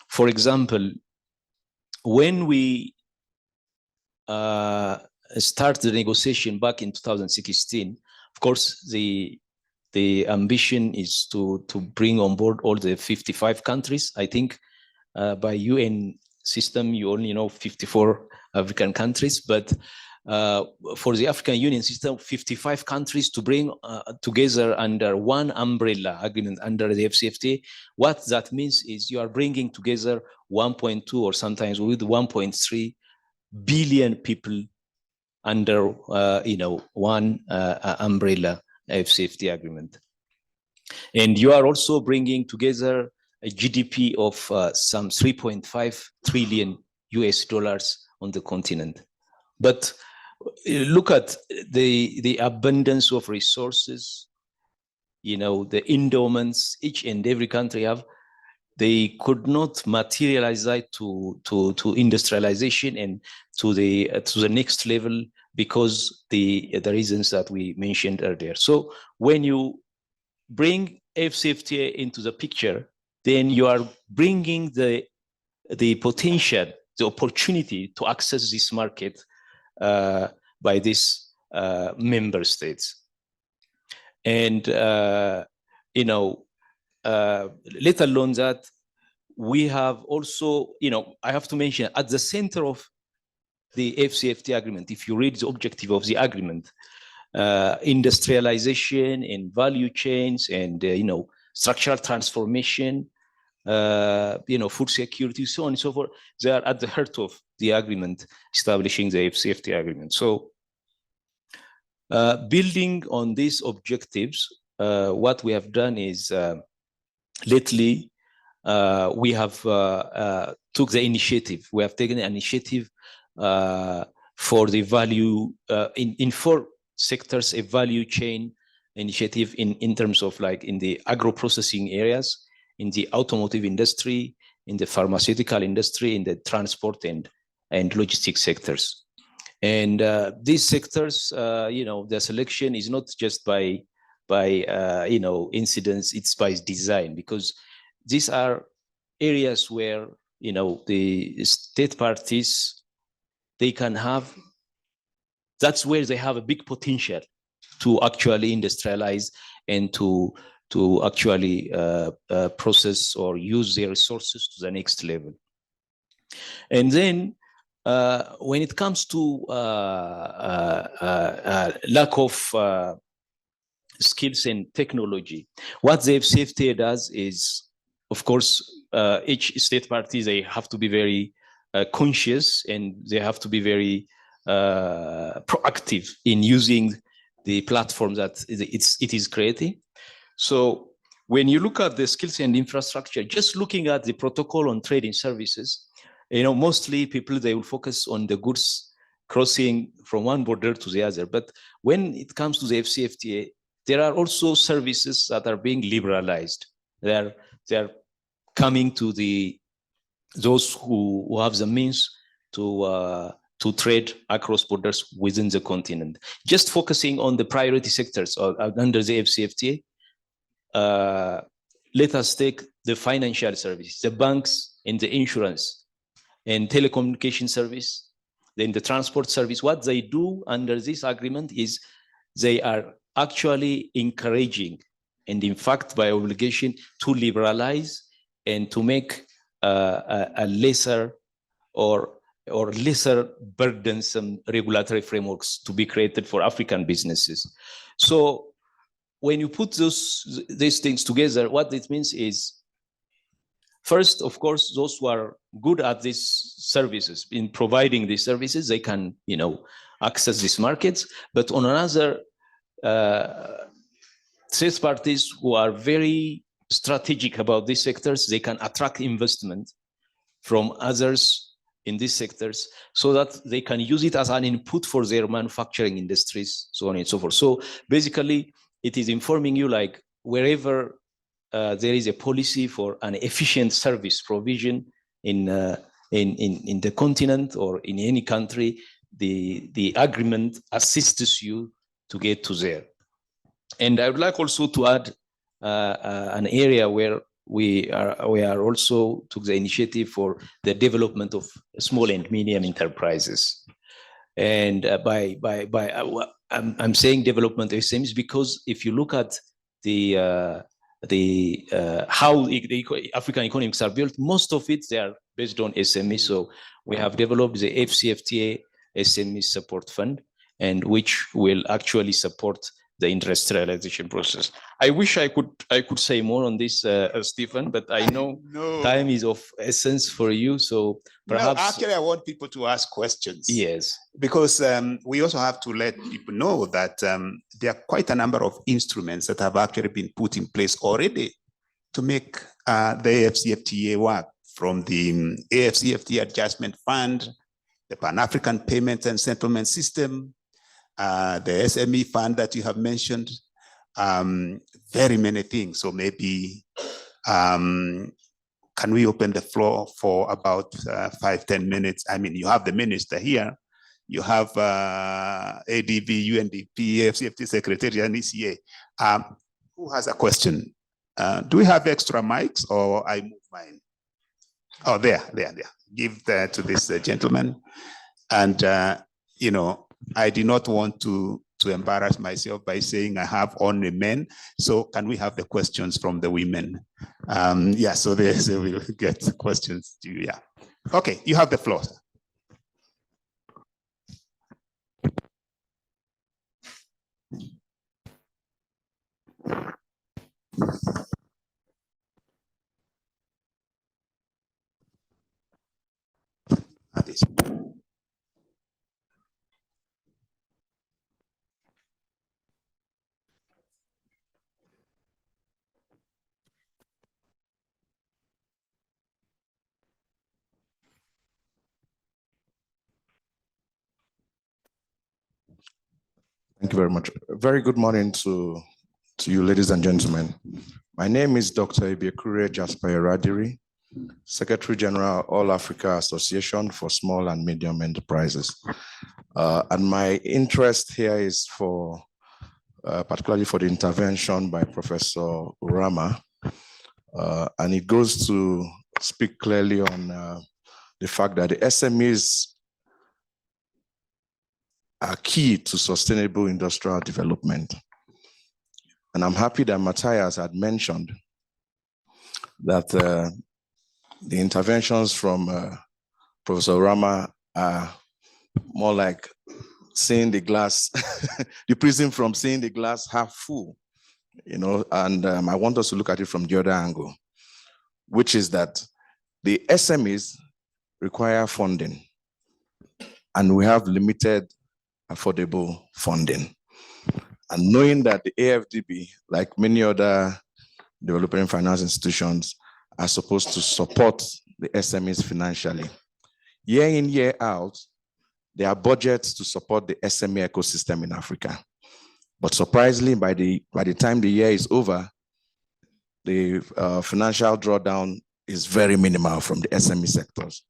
For example, when we start the negotiation back in 2016, of course, the ambition is to bring on board all the 55 countries. I think by UN system, you only know 54 African countries, but for the African Union system, 55 countries to bring together under one umbrella agreement under the FCFTA. What that means is you are bringing together 1.2 or sometimes with 1.3 billion people under one umbrella FCFTA agreement. And you are also bringing together a GDP of some 3.5 trillion US dollars on the continent. But look at the abundance of resources, the endowments each and every country have. They could not materialize that to industrialization and to the next level because the reasons that we mentioned earlier. So when you bring FCFTA into the picture, then you are bringing the potential, the opportunity to access this market by these member states. And, let alone that, we have also, I have to mention at the center of the FCFTA agreement, if you read the objective of the agreement, industrialization and value chains and, structural transformation, food security, so on and so forth, they are at the heart of the agreement establishing the FCFTA agreement. So Building on these objectives, what we have done is lately we have took the initiative. We have taken the initiative for the value in 4 sectors, a value chain initiative in terms of like in the agro-processing areas, in the automotive industry, in the pharmaceutical industry, in the transport and logistics sectors. And these sectors, the selection is not just by incidence, it's by design, because these are areas where, the state parties, they can have, that's where they have a big potential to actually industrialize and to actually process or use their resources to the next level. And then when it comes to lack of skills and technology, what the FCFTA does is, of course, each state party, they have to be very conscious, and they have to be very proactive in using the platform that it is creating. So when you look at the skills and infrastructure, just looking at the protocol on trading services, mostly people, they will focus on the goods crossing from one border to the other. But when it comes to the FCFTA, there are also services that are being liberalized. They are coming to those who have the means to trade across borders within the continent. Just focusing on the priority sectors under the FCFTA, let us take the financial services, the banks and the insurance and telecommunication service, then the transport service. What they do under this agreement is they are actually encouraging, and in fact by obligation, to liberalize and to make a lesser or lesser burdensome regulatory frameworks to be created for African businesses. So when you put these things together, what it means is, first, of course, those who are good at these services, in providing these services, they can, access these markets. But on another, third parties who are very strategic about these sectors, they can attract investment from others in these sectors so that they can use it as an input for their manufacturing industries, so on and so forth. So basically, it is informing you, like, wherever there is a policy for an efficient service provision in the continent or in any country, the agreement assists you to get to there. And I would like also to add an area where we are also took the initiative for the development of small and medium enterprises. And I'm saying development of SMEs because if you look at how the African economies are built, most of it, they are based on SMEs. So we have developed the FCFTA SME Support Fund, and which will actually support the industrialization process. I wish I could say more on this, Stephen, but I know time is of essence for you. So perhaps. No, actually, I want people to ask questions. Yes. Because we also have to let people know that there are quite a number of instruments that have actually been put in place already to make the AFCFTA work, from the AFCFTA Adjustment Fund, the Pan-African Payments and Settlement System, the SME fund that you have mentioned, very many things. So maybe, can we open the floor for about 5-10 minutes? I mean, you have the minister here, you have ADB, UNDP, AFCFTA Secretary, and ECA. Who has a question? Do we have extra mics, or I move mine? Oh, there. Give that to this gentleman. And, I do not want to embarrass myself by saying I have only men. So can we have the questions from the women? Yeah, so they will get questions to you, yeah. Okay, you have the floor. very much. Very good morning to you, ladies and gentlemen. My name is Dr. Ibiekure Jasper Radiri, Secretary General, All Africa Association for Small and Medium Enterprises. And my interest here is for, particularly for the intervention by Professor Urama. And it goes to speak clearly on the fact that the SMEs are key to sustainable industrial development. And I'm happy that Matthias had mentioned that the interventions from Professor Rama are more like seeing the glass, the prism from seeing the glass half full, you know, and I want us to look at it from the other angle, which is that the SMEs require funding, and we have limited affordable funding. And knowing that the AFDB, like many other developing finance institutions, are supposed to support the SMEs financially. Year in, year out, there are budgets to support the SME ecosystem in Africa. But surprisingly, by the time the year is over, the financial drawdown is very minimal from the SME sectors.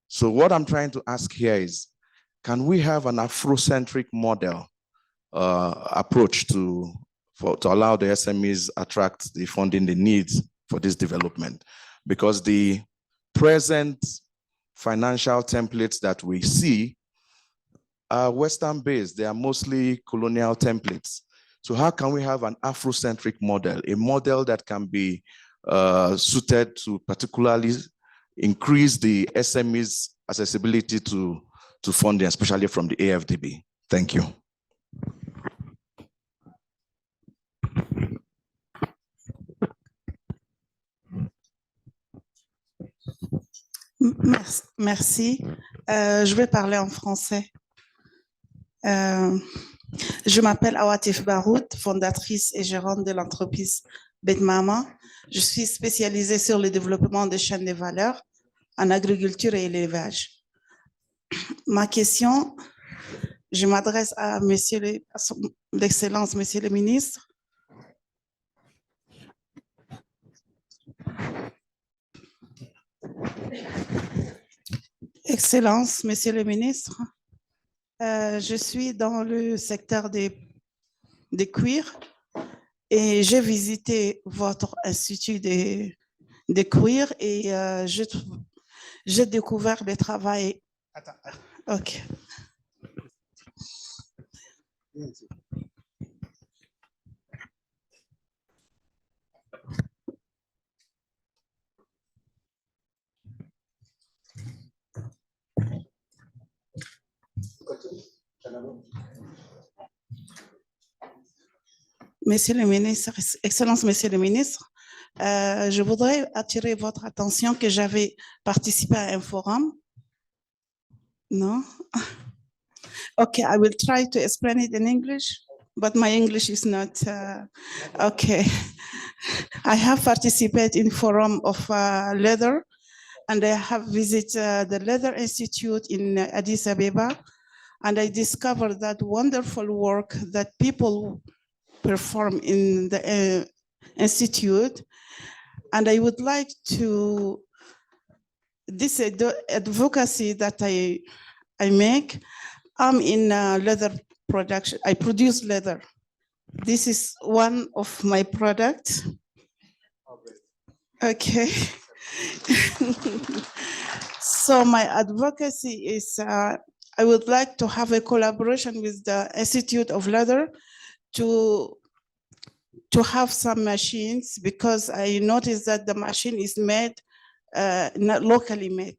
So what I'm trying to ask here is, can we have an Afrocentric model approach to allow the SMEs attract the funding they need for this development? Because the present financial templates that we see are Western based. They are mostly colonial templates. So how can we have an Afrocentric model, a model that can be suited to particularly increase the SMEs' accessibility to funding, especially from the AFDB? Thank you. Merci. Je vais parler en français. Je m'appelle Awatif Baroud, fondatrice et gérante de l'entreprise Betmama. Je suis spécialisée sur le développement des chaînes de valeur en agriculture et élevage. Ma question, je m'adresse à l'Excellence, Monsieur le Ministre. Excellence, Monsieur le Ministre, je suis dans le secteur des cuirs et j'ai visité votre institut de cuir et j'ai découvert le travail. Ok. Monsieur le ministre, Excellence, Monsieur le ministre, je voudrais attirer votre attention que j'avais participé à un forum. No? Okay, I will try to explain it in English, but my English is not okay. I have participated in forum of leather, and I have visited the Leather Institute in Addis Ababa, and I discovered that wonderful work that people perform in the institute. And I would like to, this advocacy that I make, I'm in leather production. I produce leather. This is one of my products. Okay. So my advocacy is, I would like to have a collaboration with the Institute of Leather to have some machines, because I noticed that the machine is made, not locally made.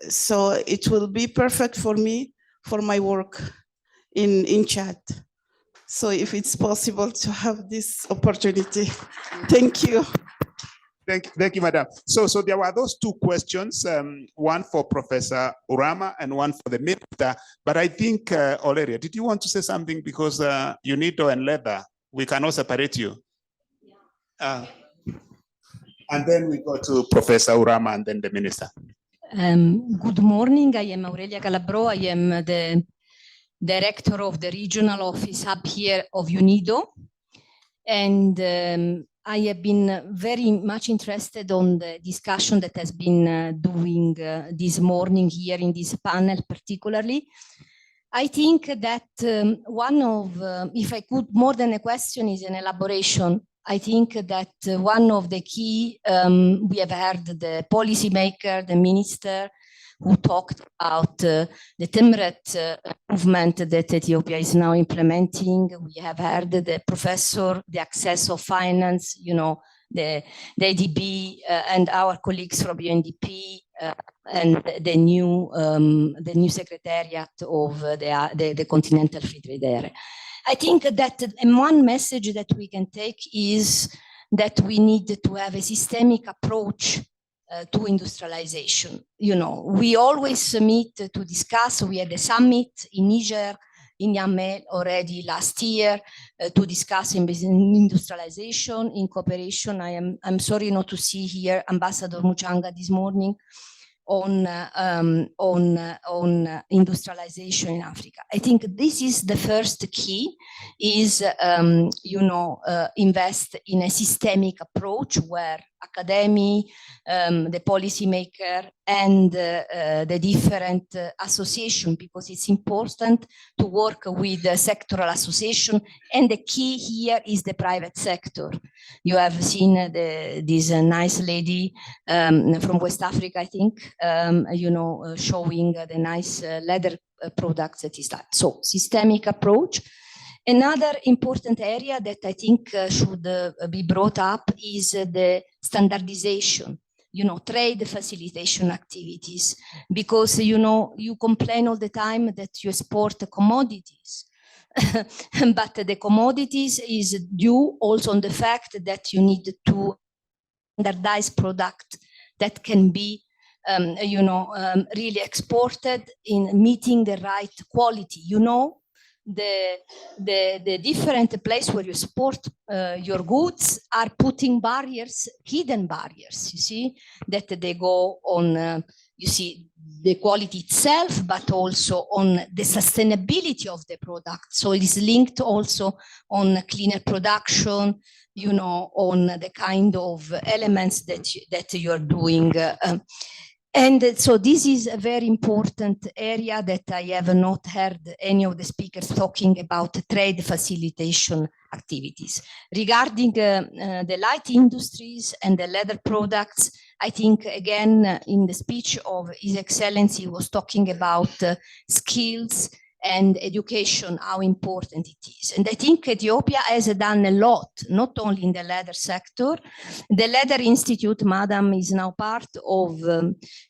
So it will be perfect for me, for my work in Chad. So if it's possible to have this opportunity. Thank you. Thank you, Madam. So there were those two questions, one for Professor Urama and one for the minister. But I think, Oleria, did you want to say something? Because you need dough and leather. We cannot separate you. And then we go to Professor Urama and then the minister. Good morning. I am Aurelia Calabro. I am the director of the regional office hub here of UNIDO. And I have been very much interested on the discussion that has been doing this morning here in this panel particularly. I think that one of, if I could, more than a question is an elaboration. I think that one of the key, we have heard the policymaker, the minister, who talked about the Timret movement that Ethiopia is now implementing. We have heard the professor, the access of finance, you know, the ADB and our colleagues from UNDP and the new secretariat of the Continental Free Trade Area. I think that one message that we can take is that we need to have a systemic approach to industrialization. You know, we always meet to discuss. We had a summit in Niger, in Niamey already last year to discuss industrialization in cooperation. I'm sorry not to see here Ambassador Muchanga this morning on industrialization in Africa. I think this is the first key is, you know, invest in a systemic approach where academy, the policymaker and the different association, because it's important to work with the sectoral association. And the key here is the private sector. You have seen this nice lady from West Africa, I think, you know, showing the nice leather products that is that. So systemic approach. Another important area that I think should be brought up is the standardization, you know, trade facilitation activities, because, you know, you complain all the time that you export commodities, but the commodities is due also on the fact that you need to standardize product that can be you know, really exported in meeting the right quality, you know. The different place where you export your goods are putting barriers, hidden barriers, you see, that they go on, you see, the quality itself, but also on the sustainability of the product. So it is linked also on cleaner production, you know, on the kind of elements that you're doing. And so this is a very important area that I have not heard any of the speakers talking about trade facilitation activities. Regarding the light industries and the leather products, I think again in the speech of His Excellency was talking about skills and education, how important it is. And I think Ethiopia has done a lot, not only in the leather sector. The Leather Institute, Madam, is now part of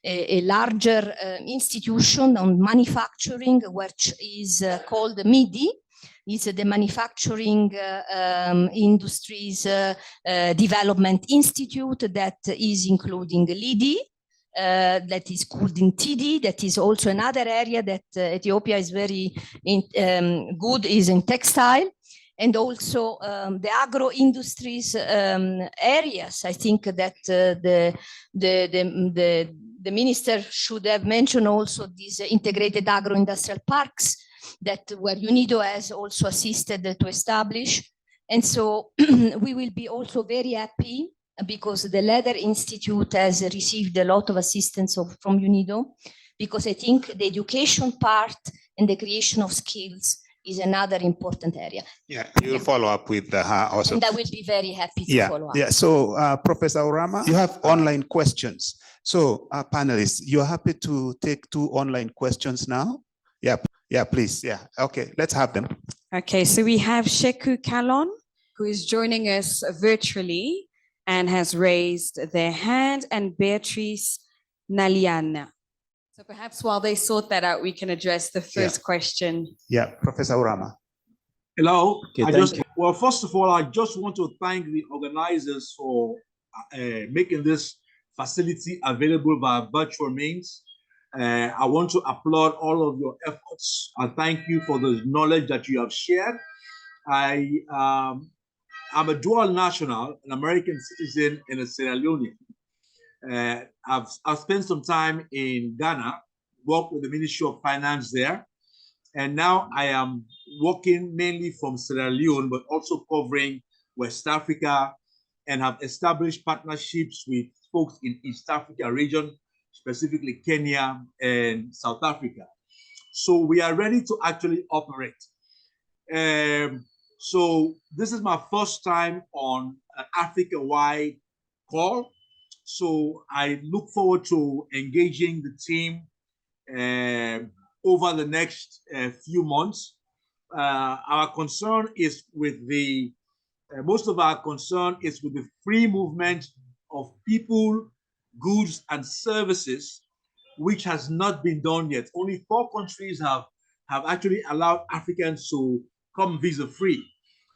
a larger institution on manufacturing, which is called MIDI. It's the Manufacturing Industries Development Institute that is including LIDI, that is called in TD, that is also another area that Ethiopia is very good is in textile, and also the agro industries areas. I think that the minister should have mentioned also these integrated agro-industrial parks that where UNIDO has also assisted to establish. And so we will be also very happy because the Leather Institute has received a lot of assistance from UNIDO, because I think the education part and the creation of skills is another important area. Yeah, you'll follow up with her also. And I will be very happy to follow up. Yeah, so Professor Orama, you have online questions. So panelists, you're happy to take 2 online questions now? Yeah, please, yeah. Okay, let's have them. Okay, so we have Sheku Kalon, who is joining us virtually and has raised their hand, and Beatrice Naliana. So perhaps while they sort that out, we can address the first question. Yeah, Professor Orama. Hello. Okay, Well, first of all, I just want to thank the organizers for making this facility available by virtual means. I want to applaud all of your efforts and thank you for the knowledge that you have shared. I'm a dual national, an American citizen and a Sierra Leonean. I've spent some time in Ghana, worked with the Ministry of Finance there, And now I am working mainly from Sierra Leone, but also covering West Africa, and have established partnerships with folks in East Africa region, specifically Kenya and South Africa. So we are ready to actually operate. So this is my first time on an Africa-wide call. So I look forward to engaging the team over the next few months. Our concern is with the, most of our concern is with the free movement of people, goods, and services, which has not been done yet. Only 4 countries have actually allowed Africans to come visa-free.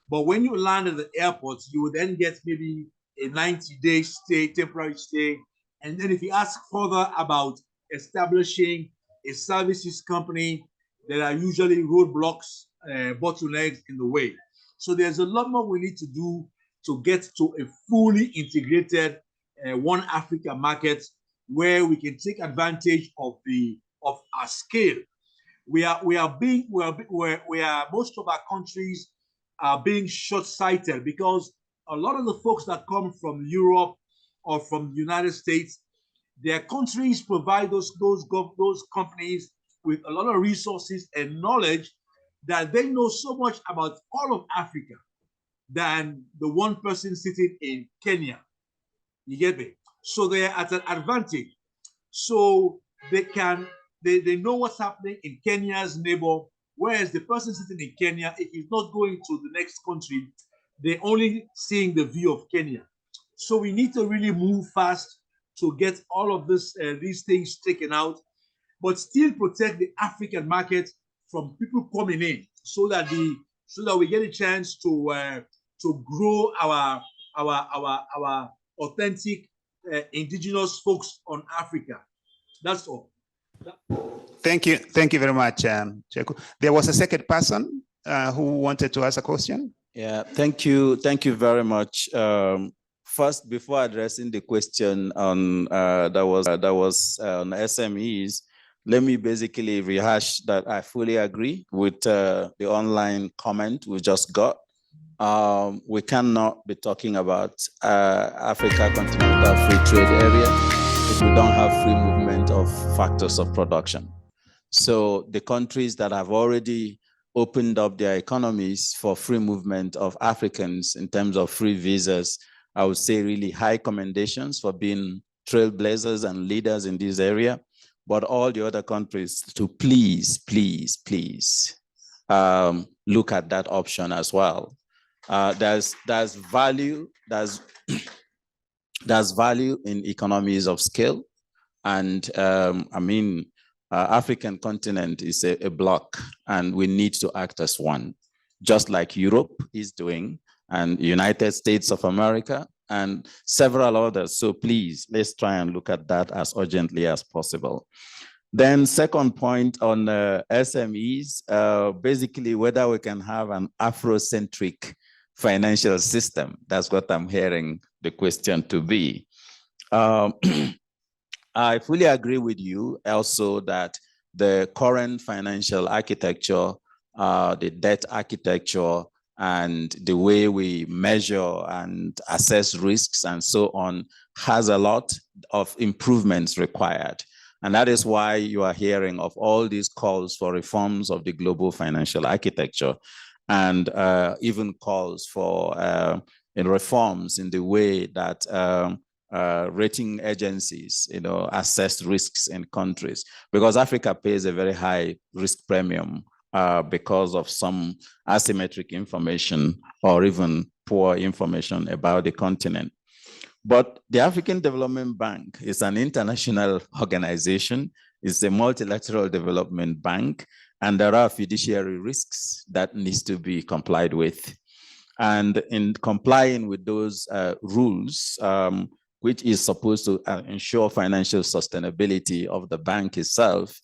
But when you land at the airport, you will then get maybe a 90-day stay, temporary stay. And then if you ask further about establishing a services company, there are usually roadblocks, bottlenecks in the way. So there's a lot more we need to do to get to a fully integrated One Africa market where we can take advantage of our scale. Most of our countries are being short-sighted because a lot of the folks that come from Europe or from the United States, their countries provide those companies with a lot of resources and knowledge that they know so much about all of Africa than the one person sitting in Kenya. You get me? So they are at an advantage. So they know what's happening in Kenya's neighbor, whereas the person sitting in Kenya, if he's not going to the next country, they're only seeing the view of Kenya. So we need to really move fast to get all of these things taken out, but still protect the African market from people coming in, so that we get a chance to grow our authentic indigenous folks on Africa. That's all. Thank you very much, Cheku. There was a second person who wanted to ask a question. Yeah, thank you very much. First, before addressing the question on that was on SMEs, let me basically rehash that I fully agree with the online comment we just got. We cannot be talking about Africa Continental Free Trade Area if we don't have free movement of factors of production. So the countries that have already opened up their economies for free movement of Africans in terms of free visas, I would say really high commendations for being trailblazers and leaders in this area. But all the other countries to please look at that option as well. There's value in economies of scale, and African continent is a block, and we need to act as one, just like Europe is doing, and United States of America, and several others. So please, let's try and look at that as urgently as possible. Then second point on SMEs, basically whether we can have an Afrocentric financial system. That's what I'm hearing the question to be. I fully agree with you also that the current financial architecture, the debt architecture, and the way we measure and assess risks and so on has a lot of improvements required. And that is why you are hearing of all these calls for reforms of the global financial architecture, and even calls for reforms in the way that rating agencies, assess risks in countries, because Africa pays a very high risk premium because of some asymmetric information or even poor information about the continent. But the African Development Bank is an international organization. It's a multilateral development bank, and there are fiduciary risks that needs to be complied with. And in complying with those rules, which is supposed to ensure financial sustainability of the bank itself,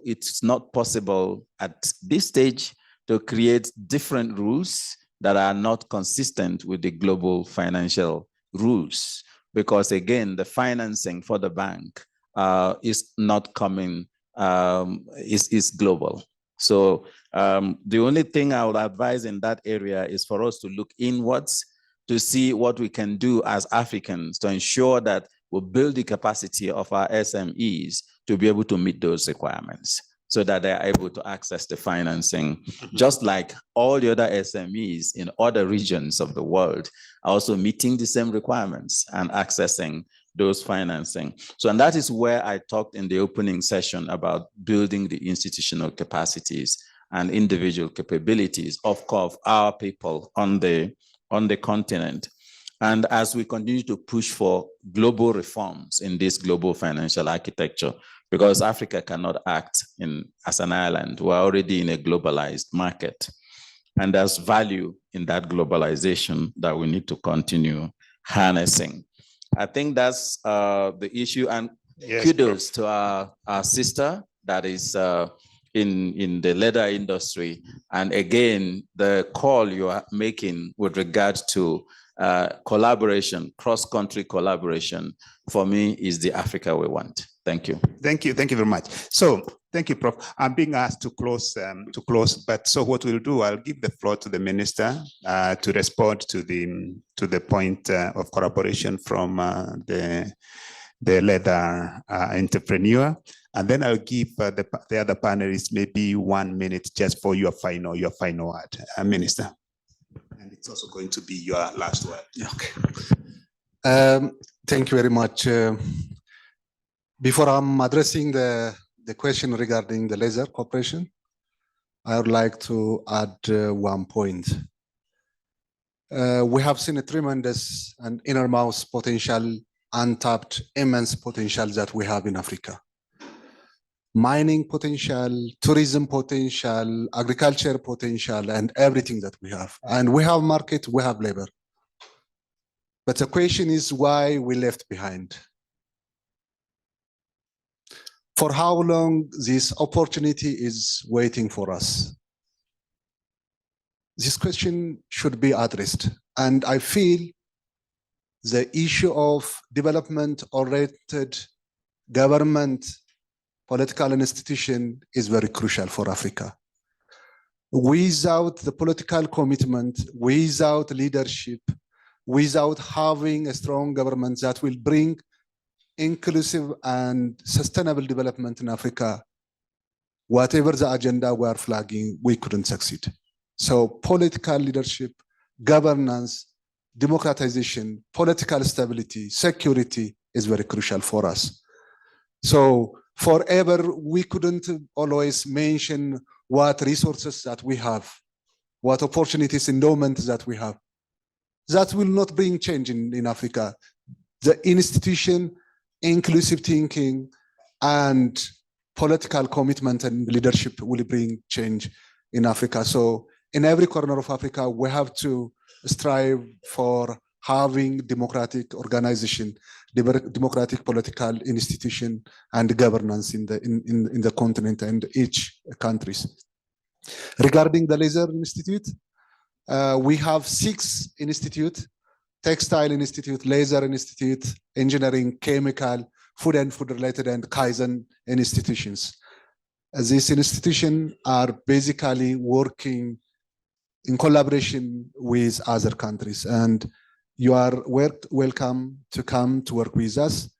it's not possible at this stage to create different rules that are not consistent with the global financial rules, because again, the financing for the bank is not coming, is global. So the only thing I would advise in that area is for us to look inwards to see what we can do as Africans to ensure that we build the capacity of our SMEs to be able to meet those requirements so that they are able to access the financing, just like all the other SMEs in other regions of the world are also meeting the same requirements and accessing those financing. So, and that is where I talked in the opening session about building the institutional capacities and individual capabilities of our people on the continent. And as we continue to push for global reforms in this global financial architecture, because Africa cannot act as an island, we're already in a globalized market. And there's value in that globalization that we need to continue harnessing. I think that's the issue. And yes, kudos to our sister that is in the leather industry. And again, the call you are making with regard to collaboration, cross-country collaboration, for me is the Africa we want. Thank you. Thank you very much. So thank you, Prof. I'm being asked to close, but so what we'll do, I'll give the floor to the minister to respond to the point of collaboration from the leather entrepreneur, and then I'll give the other panelists maybe 1 minute just for your final word, Minister. And it's also going to be your last word. Okay. Thank you very much. Before I'm addressing the question regarding the laser cooperation, I would like to add 1 point. We have seen a tremendous and enormous potential, untapped, immense potential that we have in Africa. Mining potential, tourism potential, agriculture potential, and everything that we have. And we have market, we have labor. But the question is why we left behind. For how long this opportunity is waiting for us? This question should be addressed. And I feel the issue of development-oriented government, political institution is very crucial for Africa. Without the political commitment, without leadership, without having a strong government that will bring inclusive and sustainable development in Africa, whatever the agenda we are flagging, we couldn't succeed. So political leadership, governance, democratization, political stability, security is very crucial for us. So forever, we couldn't always mention what resources that we have, what opportunities, endowments that we have. That will not bring change in Africa. The institution, inclusive thinking, and political commitment and leadership will bring change in Africa. So in every corner of Africa, we have to strive for having democratic organization, democratic political institution, and governance in the continent and each countries. Regarding the Laser Institute, we have 6 institutes: Textile Institute, Laser Institute, Engineering, Chemical, Food and Food-related, and Kaizen institutions. These institutions are basically working in collaboration with other countries, and you are welcome to come to work with us.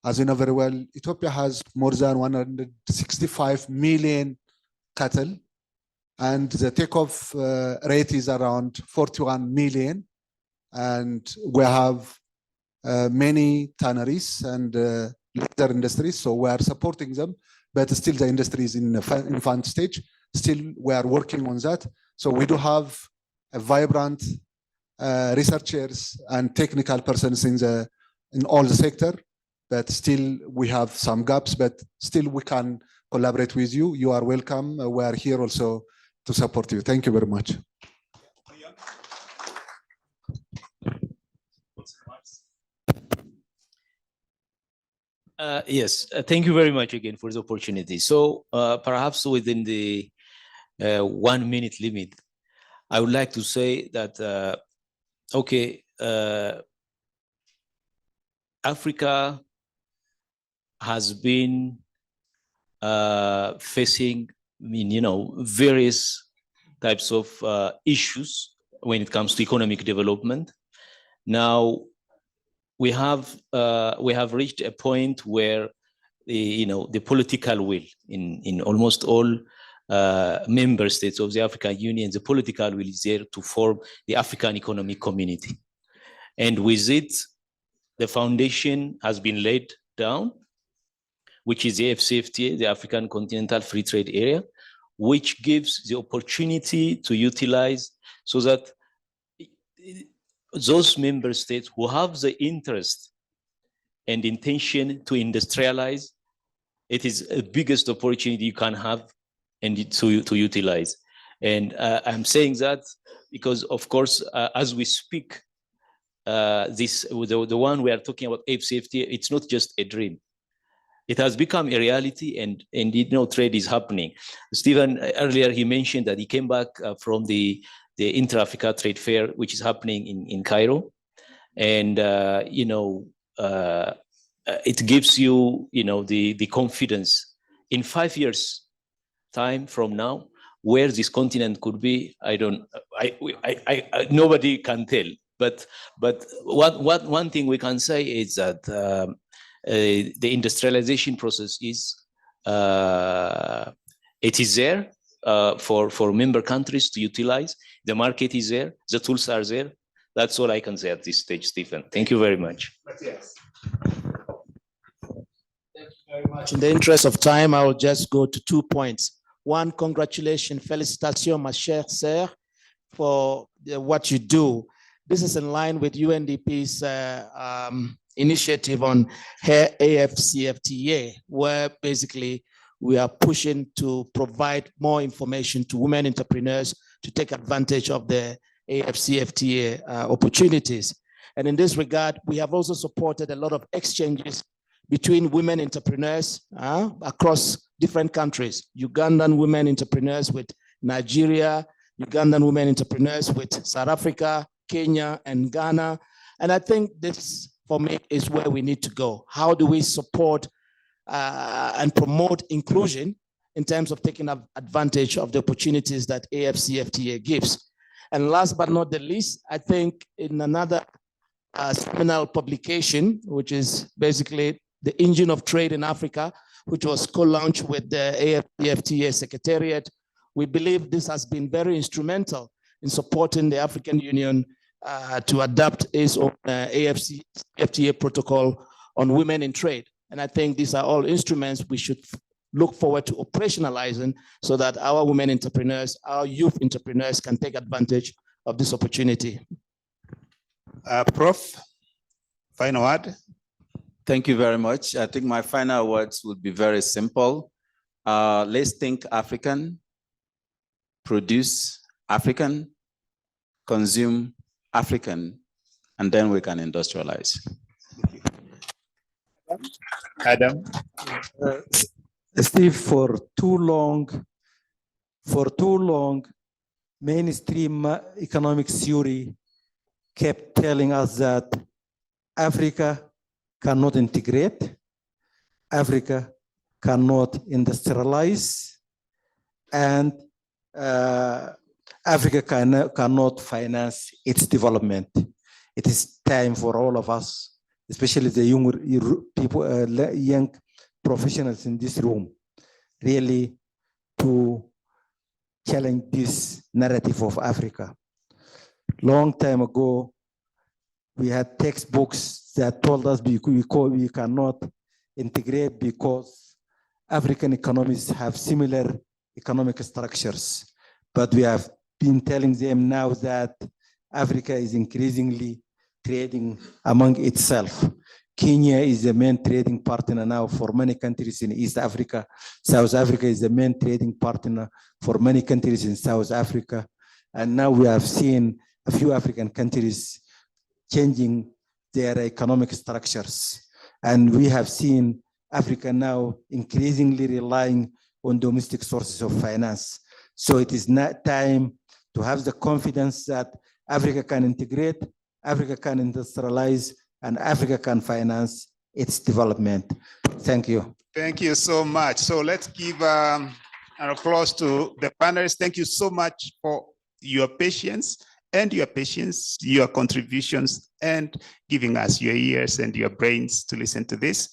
As you know very well, Ethiopia has more than 165 million cattle, and the takeoff rate is around 41 million. And we have many tanneries and leather industries, so we are supporting them, but still the industry is in the infant stage. Still, we are working on that. So we do have a vibrant researchers and technical persons in all the sector, but still we have some gaps, but still we can collaborate with you. You are welcome. We are here also to support you. Thank you very much. Yes, thank you very much again for the opportunity. So perhaps within the 1 minute limit, I would like to say that, okay, Africa has been facing various types of issues when it comes to economic development. Now, we have reached a point where the political will in almost all member states of the African Union, the political will is there to form the African Economic Community. And with it, the foundation has been laid down, which is the AfCFTA, the African Continental Free Trade Area, which gives the opportunity to utilize so that those member states who have the interest and intention to industrialize, it is the biggest opportunity you can have and to utilize. And I'm saying that because, of course, as we speak, the one we are talking about, AfCFTA, it's not just a dream. It has become a reality, and trade is happening. Stephen, earlier he mentioned that he came back from the Inter-Africa Trade Fair, which is happening in Cairo. And, it gives you, the confidence in 5 years time from now, where this continent could be. Nobody can tell. But one thing we can say is that the industrialization process is there for member countries to utilize. The market is there. The tools are there. That's all I can say at this stage, Stephen. Thank you very much. Yes. Thank you very much. In the interest of time, I will just go to 2 points. One, congratulations, félicitations, ma chère sœur, for what you do. This is in line with UNDP's initiative on AfCFTA, where basically we are pushing to provide more information to women entrepreneurs to take advantage of the AfCFTA opportunities. And in this regard, we have also supported a lot of exchanges between women entrepreneurs across different countries. Ugandan women entrepreneurs with Nigeria, Ugandan women entrepreneurs with South Africa, Kenya, and Ghana. And I think this, for me, is where we need to go. How do we support and promote inclusion in terms of taking advantage of the opportunities that AfCFTA gives? And last but not the least, I think in another seminal publication, which is basically the Engine of Trade in Africa, which was co-launched with the AfCFTA Secretariat, we believe this has been very instrumental in supporting the African Union to adapt its own AfCFTA protocol on women in trade. And I think these are all instruments we should look forward to operationalizing so that our women entrepreneurs, our youth entrepreneurs can take advantage of this opportunity. Prof, final word. Thank you very much. I think my final words would be very simple. Let's think African, produce African, consume African, and then we can industrialize. Adam. Steve, for too long, mainstream economic theory kept telling us that Africa cannot integrate, Africa cannot industrialize, and Africa cannot finance its development. It is time for all of us, especially the younger people, young professionals in this room, really to challenge this narrative of Africa. Long time ago, we had textbooks that told us we cannot integrate because African economies have similar economic structures. But we have been telling them now that Africa is increasingly trading among itself. Kenya is the main trading partner now for many countries in East Africa. South Africa is the main trading partner for many countries in South Africa. And now we have seen a few African countries changing their economic structures. And we have seen Africa now increasingly relying on domestic sources of finance. So it is not time to have the confidence that Africa can integrate, Africa can industrialize, and Africa can finance its development. Thank you. Thank you so much. So let's give An applause to the panelists. Thank you so much for your patience, your contributions, and giving us your ears and your brains to listen to this.